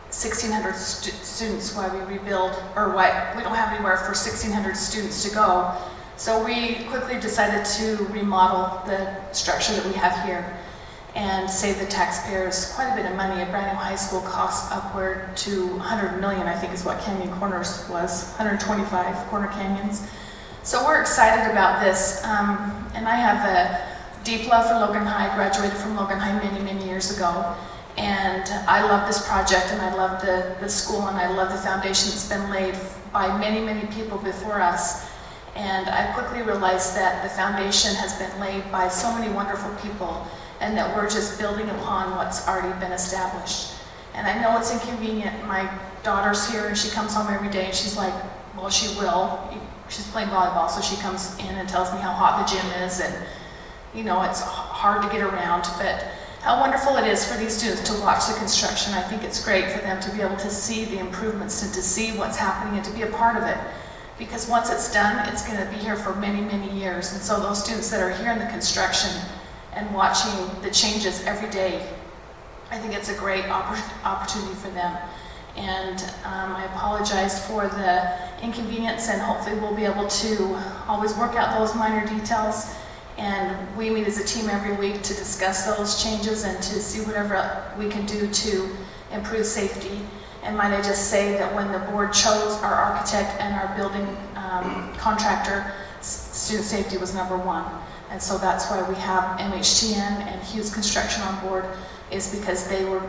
Speaker 9: 1,600 students while we rebuild, or why we don't have anywhere for 1,600 students to go. So we quickly decided to remodel the structure that we have here and save the taxpayers quite a bit of money. A brand new high school costs upward to $100 million, I think is what Canyon Corners was, 125 Corner Canyons. So we're excited about this. And I have a deep love for Logan High. I graduated from Logan High many, many years ago. And I love this project, and I love the school, and I love the foundation that's been laid by many, many people before us. And I quickly realized that the foundation has been laid by so many wonderful people, and that we're just building upon what's already been established. And I know it's inconvenient. My daughter's here, and she comes home every day, and she's like, well, she will. She's playing volleyball, so she comes in and tells me how hot the gym is, and you know, it's hard to get around, but how wonderful it is for these students to watch the construction. I think it's great for them to be able to see the improvements and to see what's happening and to be a part of it. Because once it's done, it's going to be here for many, many years. And so those students that are here in the construction and watching the changes every day, I think it's a great opportunity for them. And I apologize for the inconvenience, and hopefully we'll be able to always work out those minor details. And we meet as a team every week to discuss those changes and to see whatever we can do to improve safety. And might I just say that when the board chose our architect and our building contractor, student safety was #1. And so that's why we have MHTN and Hughes Construction on board, is because they were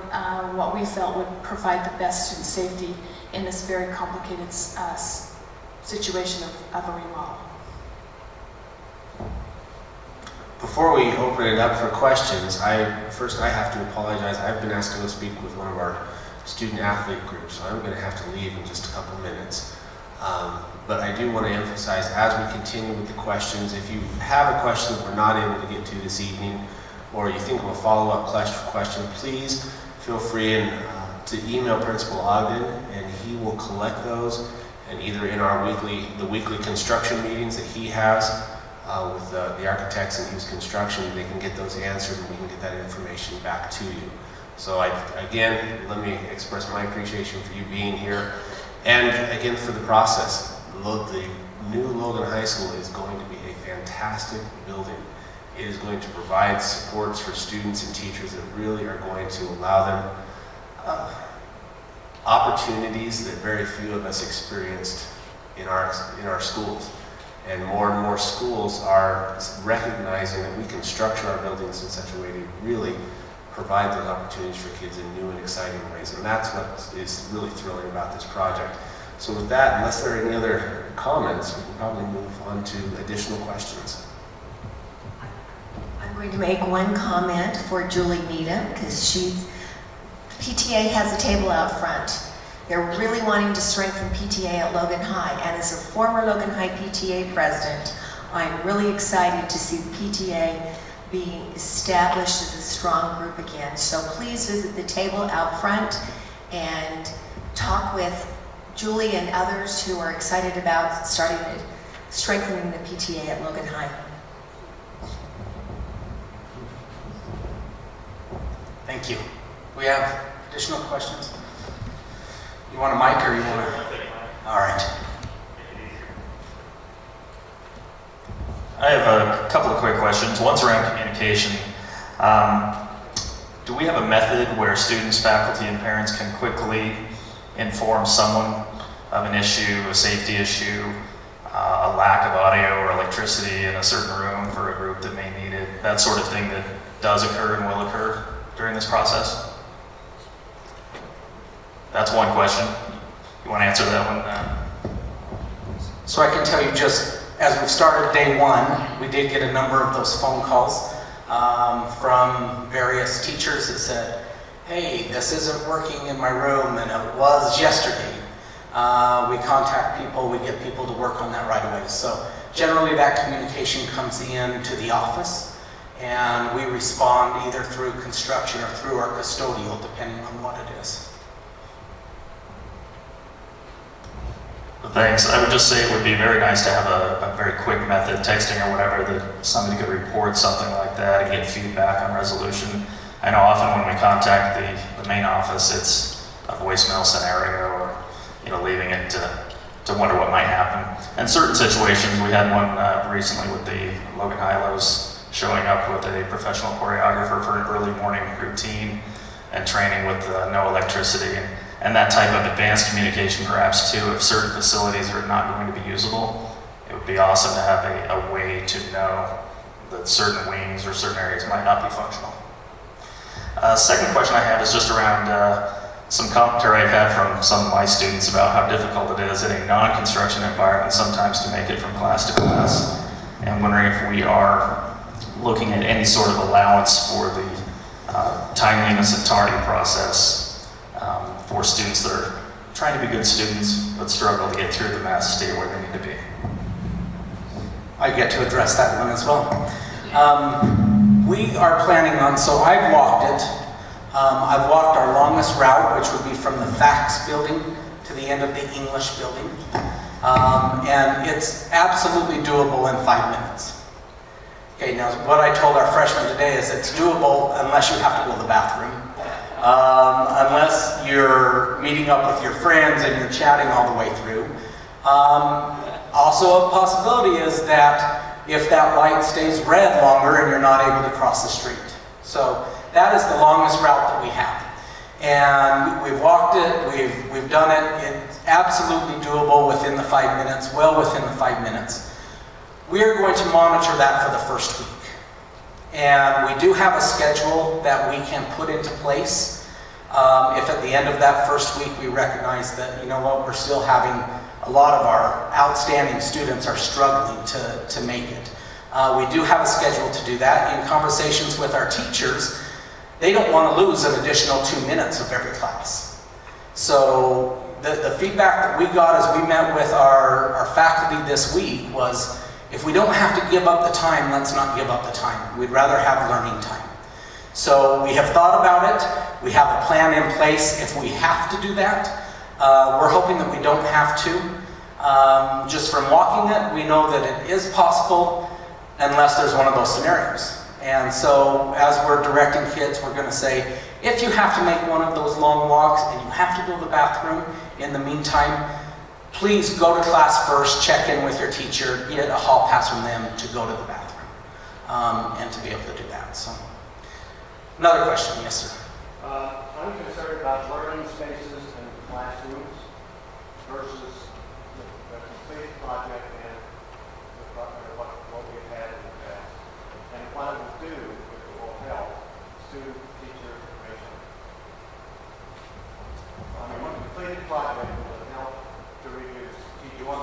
Speaker 9: what we felt would provide the best student safety in this very complicated situation of a remodel.
Speaker 2: Before we open it up for questions, first I have to apologize. I've been asked to go speak with one of our student athlete groups, so I'm going to have to leave in just a couple minutes. But I do want to emphasize, as we continue with the questions, if you have a question that we're not able to get to this evening, or you think of a follow-up question, please feel free to email Principal Ogden, and he will collect those, and either in our weekly construction meetings that he has with the architects and Hughes Construction, they can get those answered, and we can get that information back to you. So again, let me express my appreciation for you being here, and again for the process. The new Logan High School is going to be a fantastic building. It is going to provide supports for students and teachers that really are going to allow them opportunities that very few of us experienced in our schools. And more schools are recognizing that we can structure our buildings in such a way to really provide those opportunities for kids in new and exciting ways. And that's what is really thrilling about this project. So with that, unless there are any other comments, we can probably move on to additional questions.
Speaker 10: I'm going to make one comment for Julie Needham, because PTA has a table out front. They're really wanting to strengthen PTA at Logan High, and as a former Logan High PTA president, I'm really excited to see the PTA being established as a strong group again. So please visit the table out front and talk with Julie and others who are excited about strengthening the PTA at Logan High.
Speaker 1: Thank you. We have additional questions? You want a mic or you want to? All right.
Speaker 11: I have a couple of quick questions. One's around communication. Do we have a method where students, faculty, and parents can quickly inform someone of an issue, a safety issue, a lack of audio or electricity in a certain room for a group that may need it, that sort of thing that does occur and will occur during this process? That's one question. You want to answer that one?
Speaker 1: So I can tell you, just as we've started day one, we did get a number of those phone calls from various teachers that said, hey, this isn't working in my room, and it was yesterday. We contact people, we get people to work on that right away. So generally that communication comes in to the office, and we respond either through construction or through our custodial, depending on what it is.
Speaker 11: Thanks. I would just say it would be very nice to have a very quick method, texting or whatever, that somebody could report something like that and get feedback on resolution. I know often when we contact the main office, it's a voicemail scenario or leaving it to wonder what might happen. In certain situations, we had one recently with the Logan High showing up with a professional choreographer for an early morning routine and training with no electricity. And that type of advanced communication perhaps too, if certain facilities are not going to be usable, it would be awesome to have a way to know that certain wings or certain areas might not be functional. Second question I have is just around some commentary I've had from some of my students about how difficult it is in a non-construction environment sometimes to make it from class to class. And wondering if we are looking at any sort of allowance for the timeliness and tardy process for students that are trying to be good students but struggle to get through the math to stay where they need to be.
Speaker 1: I get to address that one as well. We are planning on, so I've walked it. I've walked our longest route, which would be from the FACS building to the end of the English building. And it's absolutely doable in 5 minutes. Okay, now what I told our freshmen today is it's doable unless you have to go to the bathroom. Unless you're meeting up with your friends and you're chatting all the way through. Also a possibility is that if that light stays red longer and you're not able to cross the street. So that is the longest route that we have. And we've walked it, we've done it. It's absolutely doable within the 5 minutes, well within the 5 minutes. We are going to monitor that for the first week. And we do have a schedule that we can put into place. If at the end of that first week we recognize that, you know what, we're still having a lot of our outstanding students are struggling to make it. We do have a schedule to do that. In conversations with our teachers, they don't want to lose an additional 2 minutes of every class. So the feedback that we got as we met with our faculty this week was, if we don't have to give up the time, let's not give up the time. We'd rather have learning time. So we have thought about it. We have a plan in place if we have to do that. We're hoping that we don't have to. Just from walking it, we know that it is possible unless there's one of those scenarios. And so as we're directing kids, we're going to say, if you have to make one of those long walks and you have to go to the bathroom in the meantime, please go to class first, check in with your teacher, get a hall pass from them to go to the bathroom, and to be able to do that. So, another question, yes sir.
Speaker 12: I'm concerned about learning spaces and classrooms versus the complete project and what we've had in the past. And what it will do, if it will help student-teacher information. I mean, one completed project will help to reduce teacher one.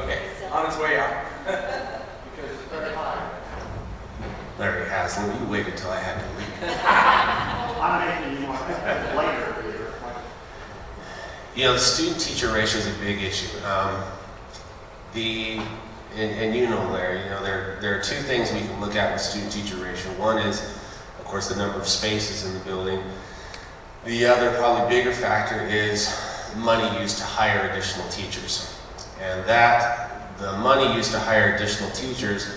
Speaker 1: Okay, on its way out.
Speaker 12: Because it's very high.
Speaker 2: Larry Haslam, you waited till I had to leave.
Speaker 12: I'm making you more later here.
Speaker 2: The student-teacher ratio is a big issue. And you know, Larry, there are two things we can look at with student-teacher ratio. One is, of course, the number of spaces in the building. The other, probably bigger factor is money used to hire additional teachers. And the money used to hire additional teachers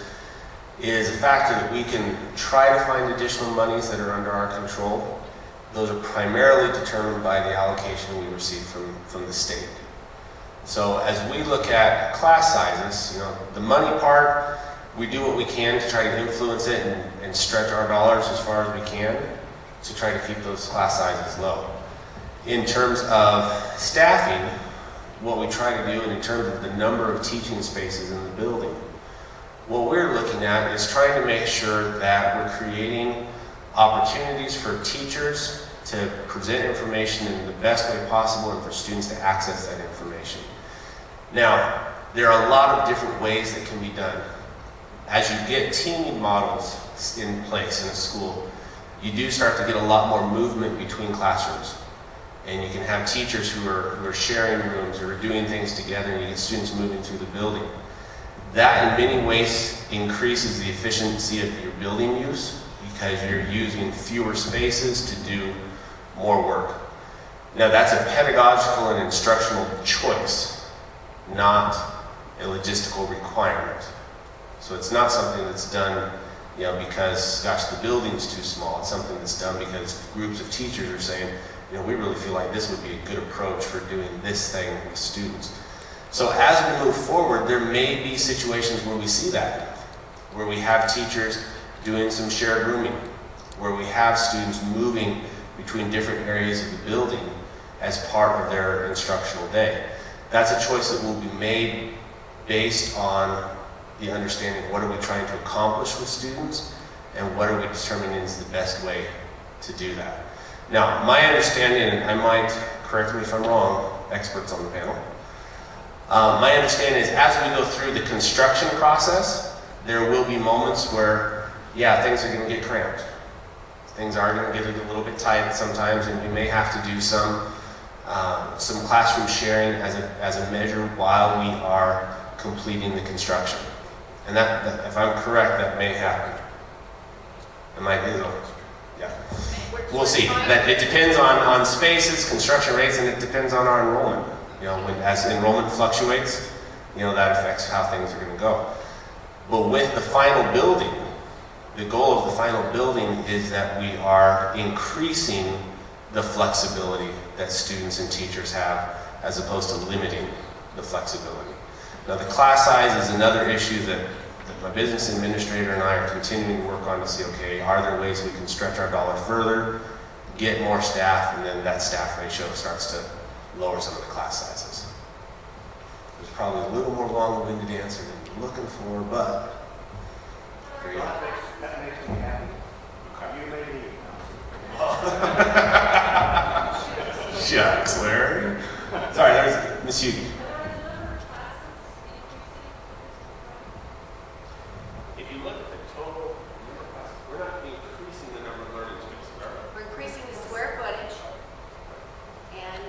Speaker 2: is the factor that we can try to find additional monies that are under our control. Those are primarily determined by the allocation we receive from the state. So as we look at class sizes, the money part, we do what we can to try to influence it and stretch our dollars as far as we can to try to keep those class sizes low. In terms of staffing, what we try to do, and in terms of the number of teaching spaces in the building, what we're looking at is trying to make sure that we're creating opportunities for teachers to present information in the best way possible and for students to access that information. Now, there are a lot of different ways that can be done. As you get teaming models in place in a school, you do start to get a lot more movement between classrooms. And you can have teachers who are sharing rooms or doing things together, and you get students moving through the building. That in many ways increases the efficiency of your building use because you're using fewer spaces to do more work. Now that's a pedagogical and instructional choice, not a logistical requirement. So it's not something that's done because, gosh, the building's too small. It's something that's done because groups of teachers are saying, we really feel like this would be a good approach for doing this thing with students. So as we move forward, there may be situations where we see that, where we have teachers doing some shared rooming, where we have students moving between different areas of the building as part of their instructional day. That's a choice that will be made based on the understanding of what are we trying to accomplish with students and what are we determining is the best way to do that. Now, my understanding, and I might, correct me if I'm wrong, experts on the panel, my understanding is as we go through the construction process, there will be moments where, things are going to get cramped. Things are going to get a little bit tight sometimes, and we may have to do some classroom sharing as a measure while we are completing the construction. And that if I'm correct, that may happen. It might be, we'll see. That it depends on spaces, construction rates, and it depends on our enrollment. As enrollment fluctuates, that affects how things are going to go. But with the final building, the goal of the final building is that we are increasing the flexibility that students and teachers have as opposed to limiting the flexibility. Now the class size is another issue that my business administrator and I are continuing to work on to see, okay, are there ways we can stretch our dollar further, get more staff, and then that staff ratio starts to lower some of the class sizes. There's probably a little more long-winded answer than you're looking for, but there you go.
Speaker 12: That makes me happy. You may leave.
Speaker 2: Shucks, Larry. Sorry, there's Miss Yuki. If you look at the total number of classes, we're not increasing the number of learning spaces, are we?
Speaker 10: We're increasing the square footage, and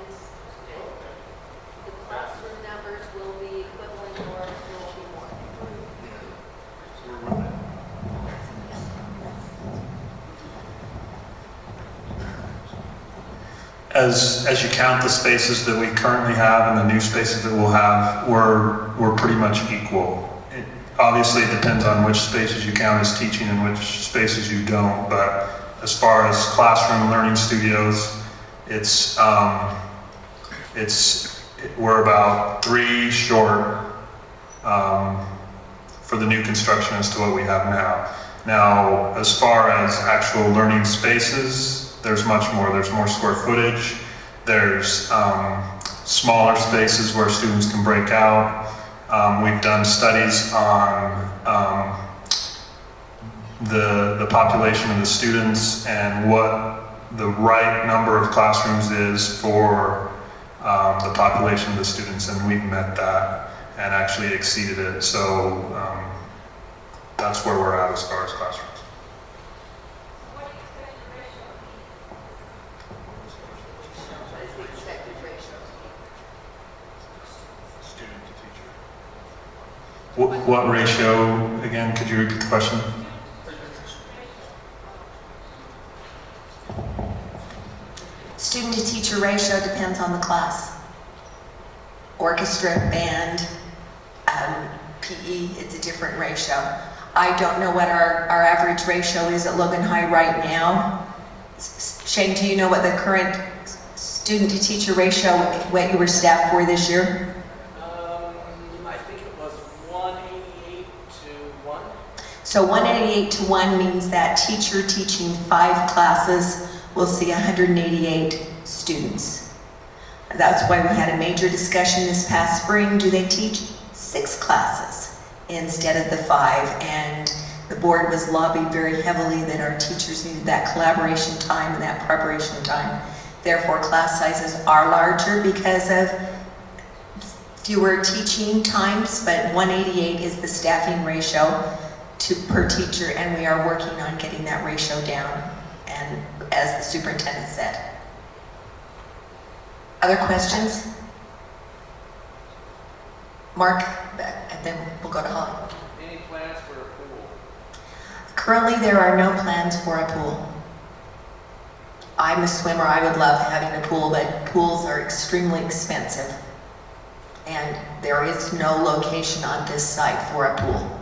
Speaker 10: the classroom numbers will be equivalent or will be more.
Speaker 11: As you count the spaces that we currently have and the new spaces that we'll have, we're pretty much equal. Obviously, it depends on which spaces you count as teaching and which spaces you don't, but as far as classroom learning studios, we're about 3 short for the new construction as to what we have now. Now, as far as actual learning spaces, there's much more. There's more square footage. There's smaller spaces where students can break out. We've done studies on the population of the students and what the right number of classrooms is for the population of the students, and we've met that and actually exceeded it. So that's where we're at as far as classrooms.
Speaker 10: What is the expected ratio?
Speaker 5: Student to teacher.
Speaker 11: What ratio, again, could you repeat the question?
Speaker 10: Student to teacher ratio depends on the class. Orchestra, band, PE, it's a different ratio. I don't know what our average ratio is at Logan High right now. Shane, do you know what the current student to teacher ratio, what you were staffed for this year?
Speaker 12: I think it was 188 to 1.
Speaker 10: So 188 to 1 means that teacher teaching 5 classes will see 188 students. That's why we had a major discussion this past spring. Do they teach 6 classes instead of the 5? And the board was lobbied very heavily that our teachers needed that collaboration time and that preparation time. Therefore, class sizes are larger because of fewer teaching times, but 188 is the staffing ratio per teacher, and we are working on getting that ratio down, and as the superintendent said. Other questions? Mark, and then we'll go to Holly.
Speaker 12: Any plans for a pool?
Speaker 10: Currently, there are no plans for a pool. I'm a swimmer. I would love having a pool, but pools are extremely expensive. And there is no location on this site for a pool.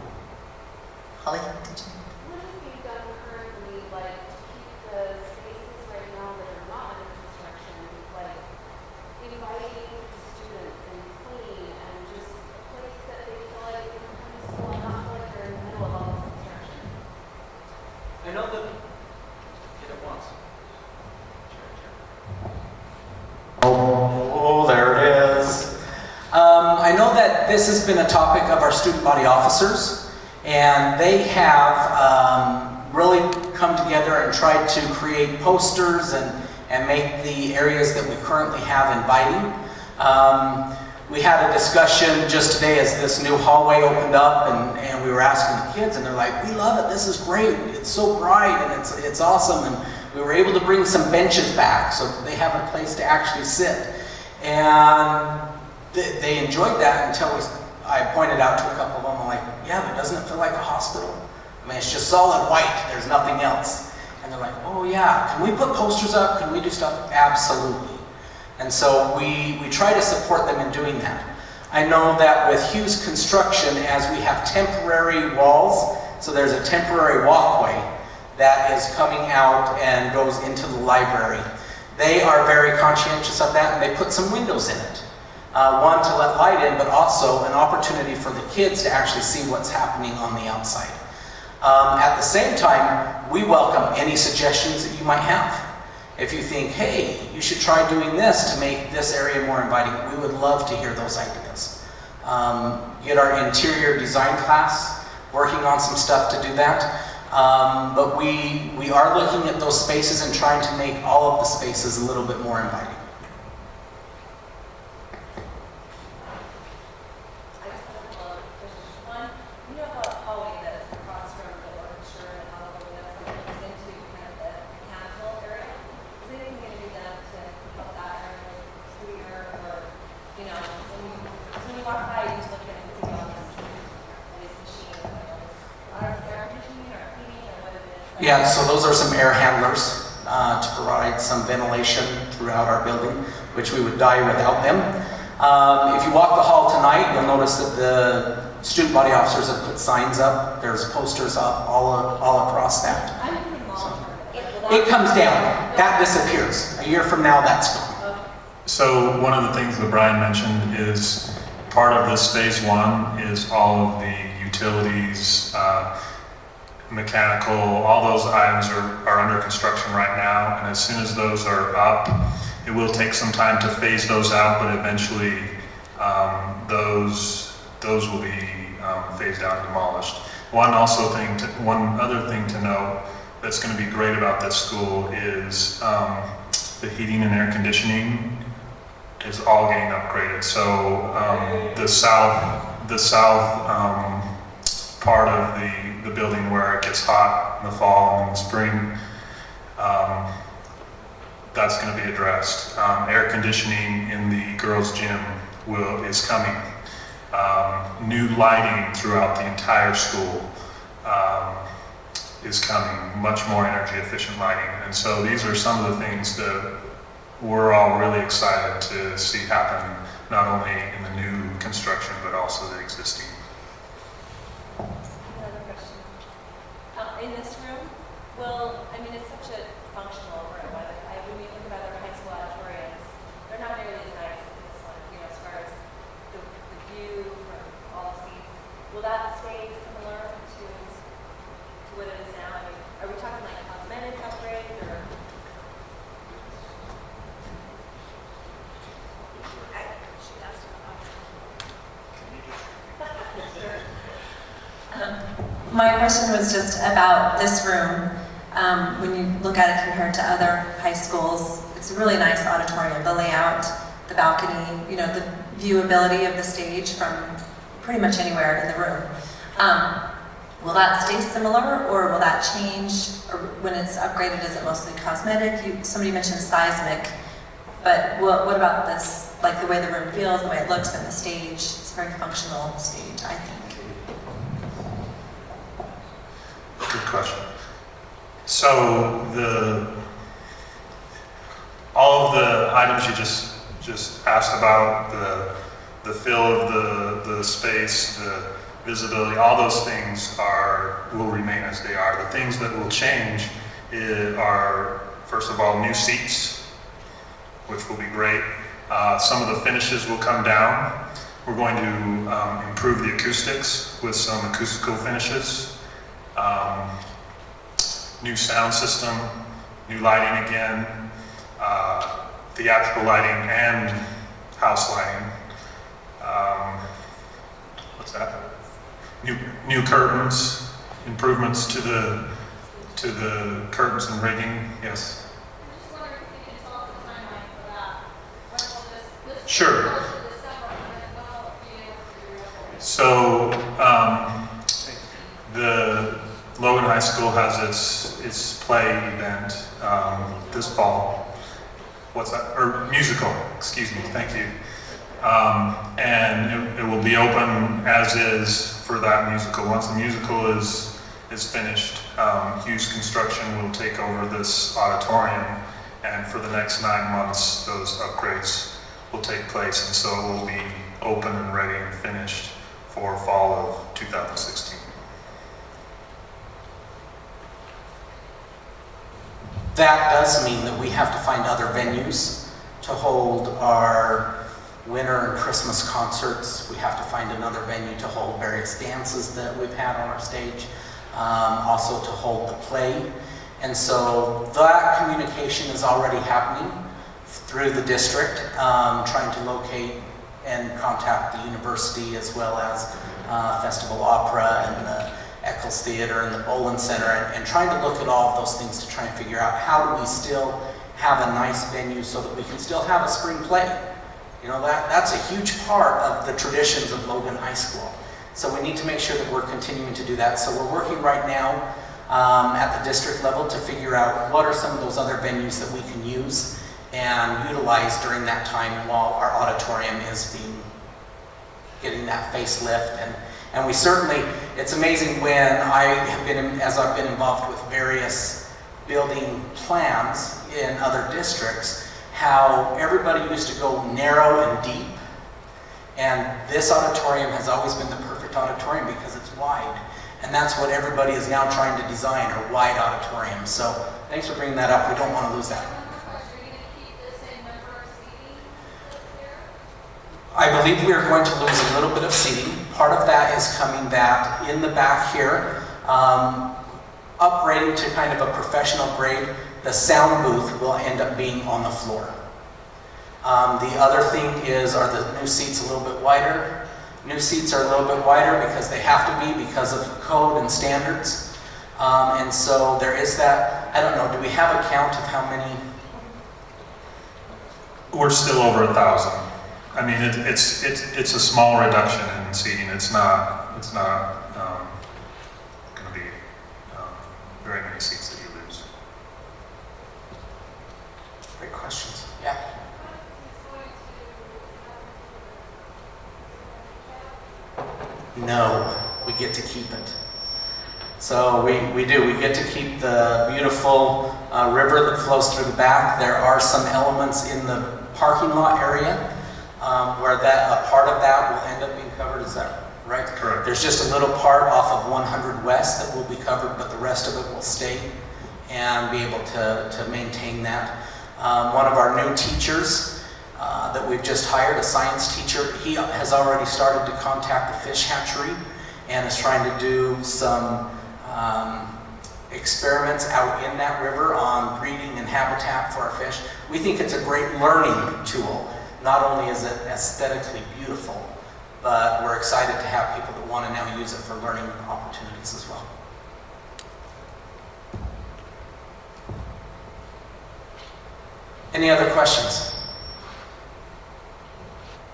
Speaker 10: Holly, did you?
Speaker 3: What have you done currently, like, to keep the spaces right now that are not under construction, like, inviting students and clean, and just a place that they feel like they can come to school and not feel like they're in the middle of all this construction?
Speaker 12: I know that, get it once.
Speaker 1: Oh, there it is. I know that this has been a topic of our student body officers, and they have really come together and tried to create posters and make the areas that we currently have inviting. We had a discussion just today as this new hallway opened up, and we were asking the kids, and they're like, we love it, this is great, it's so bright, and it's awesome. And we were able to bring some benches back so they have a place to actually sit. And they enjoyed that until I pointed out to a couple of them, I'm like, yeah, but doesn't it feel like a hospital? I mean, it's just solid white, there's nothing else. And they're like, oh yeah, can we put posters up? Can we do stuff? Absolutely. And so we try to support them in doing that. I know that with Hughes Construction, as we have temporary walls, so there's a temporary walkway that is coming out and goes into the library. They are very conscientious of that, and they put some windows in it. One, to let light in, but also an opportunity for the kids to actually see what's happening on the outside. At the same time, we welcome any suggestions that you might have. If you think, hey, you should try doing this to make this area more inviting, we would love to hear those ideas. Get our interior design class working on some stuff to do that. But we are looking at those spaces and trying to make all of the spaces a little bit more inviting.
Speaker 3: I just have a couple of questions. One, you know about a hallway that is across from the orchestra and all of that goes into kind of the mechanical area. Is anything going to be done to help that area clear, or, you know, when you walk by, you just look at it and see all these machines, are air conditioning or heating or what it is?
Speaker 1: Yeah, so those are some air handlers to provide some ventilation throughout our building, which we would die without them. If you walk the hall tonight, you'll notice that the student body officers have put signs up. There's posters up all across that.
Speaker 3: I'm thinking long term.
Speaker 1: It comes down. That disappears. A year from now, that's gone.
Speaker 5: So one of the things that Brian mentioned is part of this phase 1 is all of the utilities, mechanical, all those items are under construction right now, and as soon as those are up, it will take some time to phase those out, but eventually those will be phased out and demolished. One other thing to note that's going to be great about this school is the heating and air conditioning is all getting upgraded. So the south part of the building where it gets hot in the fall and spring, that's going to be addressed. Air conditioning in the girls' gym is coming. New lighting throughout the entire school is coming, much more energy efficient lighting. And so these are some of the things that we're all really excited to see happen, not only in the new construction, but also the existing.
Speaker 3: Another question. in this room will, I mean, it's such a functional room. When you think about other high school auditoriums, they're not nearly as nice as this one, you know, as far as the view from all seats. Will that stay similar to what it is now? I mean, are we talking like cosmetic upgrades or?
Speaker 13: My question was just about this room. When you look at it compared to other high schools, it's a really nice auditorium. The layout, the balcony, you know, the viewability of the stage from pretty much anywhere in the room. Will that stay similar, or will that change? Or when it's upgraded, is it mostly cosmetic? Somebody mentioned seismic, but what about this? Like the way the room feels, the way it looks, and the stage. It's a very functional stage, I think.
Speaker 5: Good question. So all of the items you just asked about, the feel of the space, the visibility, all those things will remain as they are. The things that will change are, first of all, new seats, which will be great. Some of the finishes will come down. We're going to improve the acoustics with some acoustical finishes. New sound system, new lighting again, theatrical lighting and house lighting. What's that? New curtains, improvements to the curtains and rigging. Yes.
Speaker 7: I'm just wondering if you can tell us the timeline for that. When will this
Speaker 5: Sure.
Speaker 7: December, and when will it be able to be reopened?
Speaker 5: So the Logan High School has its play event this fall. What's that? Or musical, excuse me, thank you. And it will be open as is for that musical. Once the musical is finished, Hughes Construction will take over this auditorium, and for the next 9 months, those upgrades will take place, and so it will be open and ready and finished for fall of 2016.
Speaker 1: That does mean that we have to find other venues to hold our winter and Christmas concerts. We have to find another venue to hold various dances that we've had on our stage, also to hold the play. And so that communication is already happening through the district, trying to locate and contact the university as well as Festival Opera and the Eccles Theater and the Bolin Center, and trying to look at all of those things to try and figure out how do we still have a nice venue so that we can still have a spring play. You know, that's a huge part of the traditions of Logan High School. So we need to make sure that we're continuing to do that. So we're working right now at the district level to figure out what are some of those other venues that we can use and utilize during that time while our auditorium is getting that facelift. And we certainly, it's amazing when as I've been involved with various building plans in other districts, how everybody used to go narrow and deep. And this auditorium has always been the perfect auditorium because it's wide. And that's what everybody is now trying to design, a wide auditorium. So thanks for bringing that up. We don't want to lose that. I believe we are going to lose a little bit of seating. Part of that is coming that in the back here, upgrading to kind of a professional grade. The sound booth will end up being on the floor. The other thing are the new seats a little bit wider. New seats are a little bit wider because they have to be because of code and standards. And so there is that. I don't know, do we have a count of how many?
Speaker 5: We're still over 1,000. I mean, it's a small reduction in seating. It's not going to be very many seats that you lose.
Speaker 1: Great questions. Yeah. No, we get to keep it. So we do. We get to keep the beautiful river that flows through the back. There are some elements in the parking lot area where a part of that will end up being covered. Is that right?
Speaker 5: Correct.
Speaker 1: There's just a little part off of 100 West that will be covered, but the rest of it will stay and be able to maintain that. One of our new teachers that we've just hired, a science teacher, he has already started to contact the fish hatchery and is trying to do some experiments out in that river on breeding and habitat for our fish. We think it's a great learning tool. Not only is it aesthetically beautiful, but we're excited to have people that want to now use it for learning opportunities as well. Any other questions?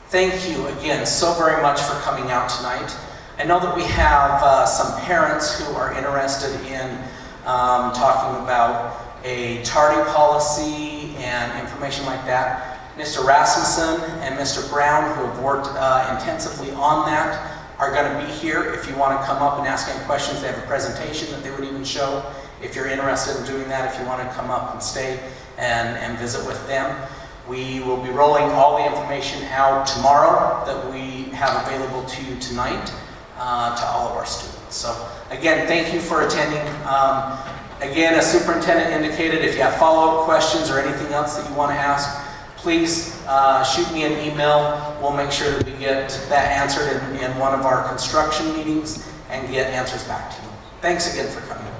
Speaker 1: Thank you again so very much for coming out tonight. I know that we have some parents who are interested in talking about a tardy policy and information like that. Mr. Rasmussen and Mr. Brown, who have worked intensively on that, are going to be here if you want to come up and ask any questions. They have a presentation that they would even show. If you're interested in doing that, if you want to come up and stay and visit with them. We will be rolling all the information out tomorrow that we have available to you tonight to all of our students. So again, thank you for attending. Again, as superintendent indicated, if you have follow-up questions or anything else that you want to ask, please shoot me an email. We'll make sure that we get that answered in one of our construction meetings and get answers back to you. Thanks again for coming.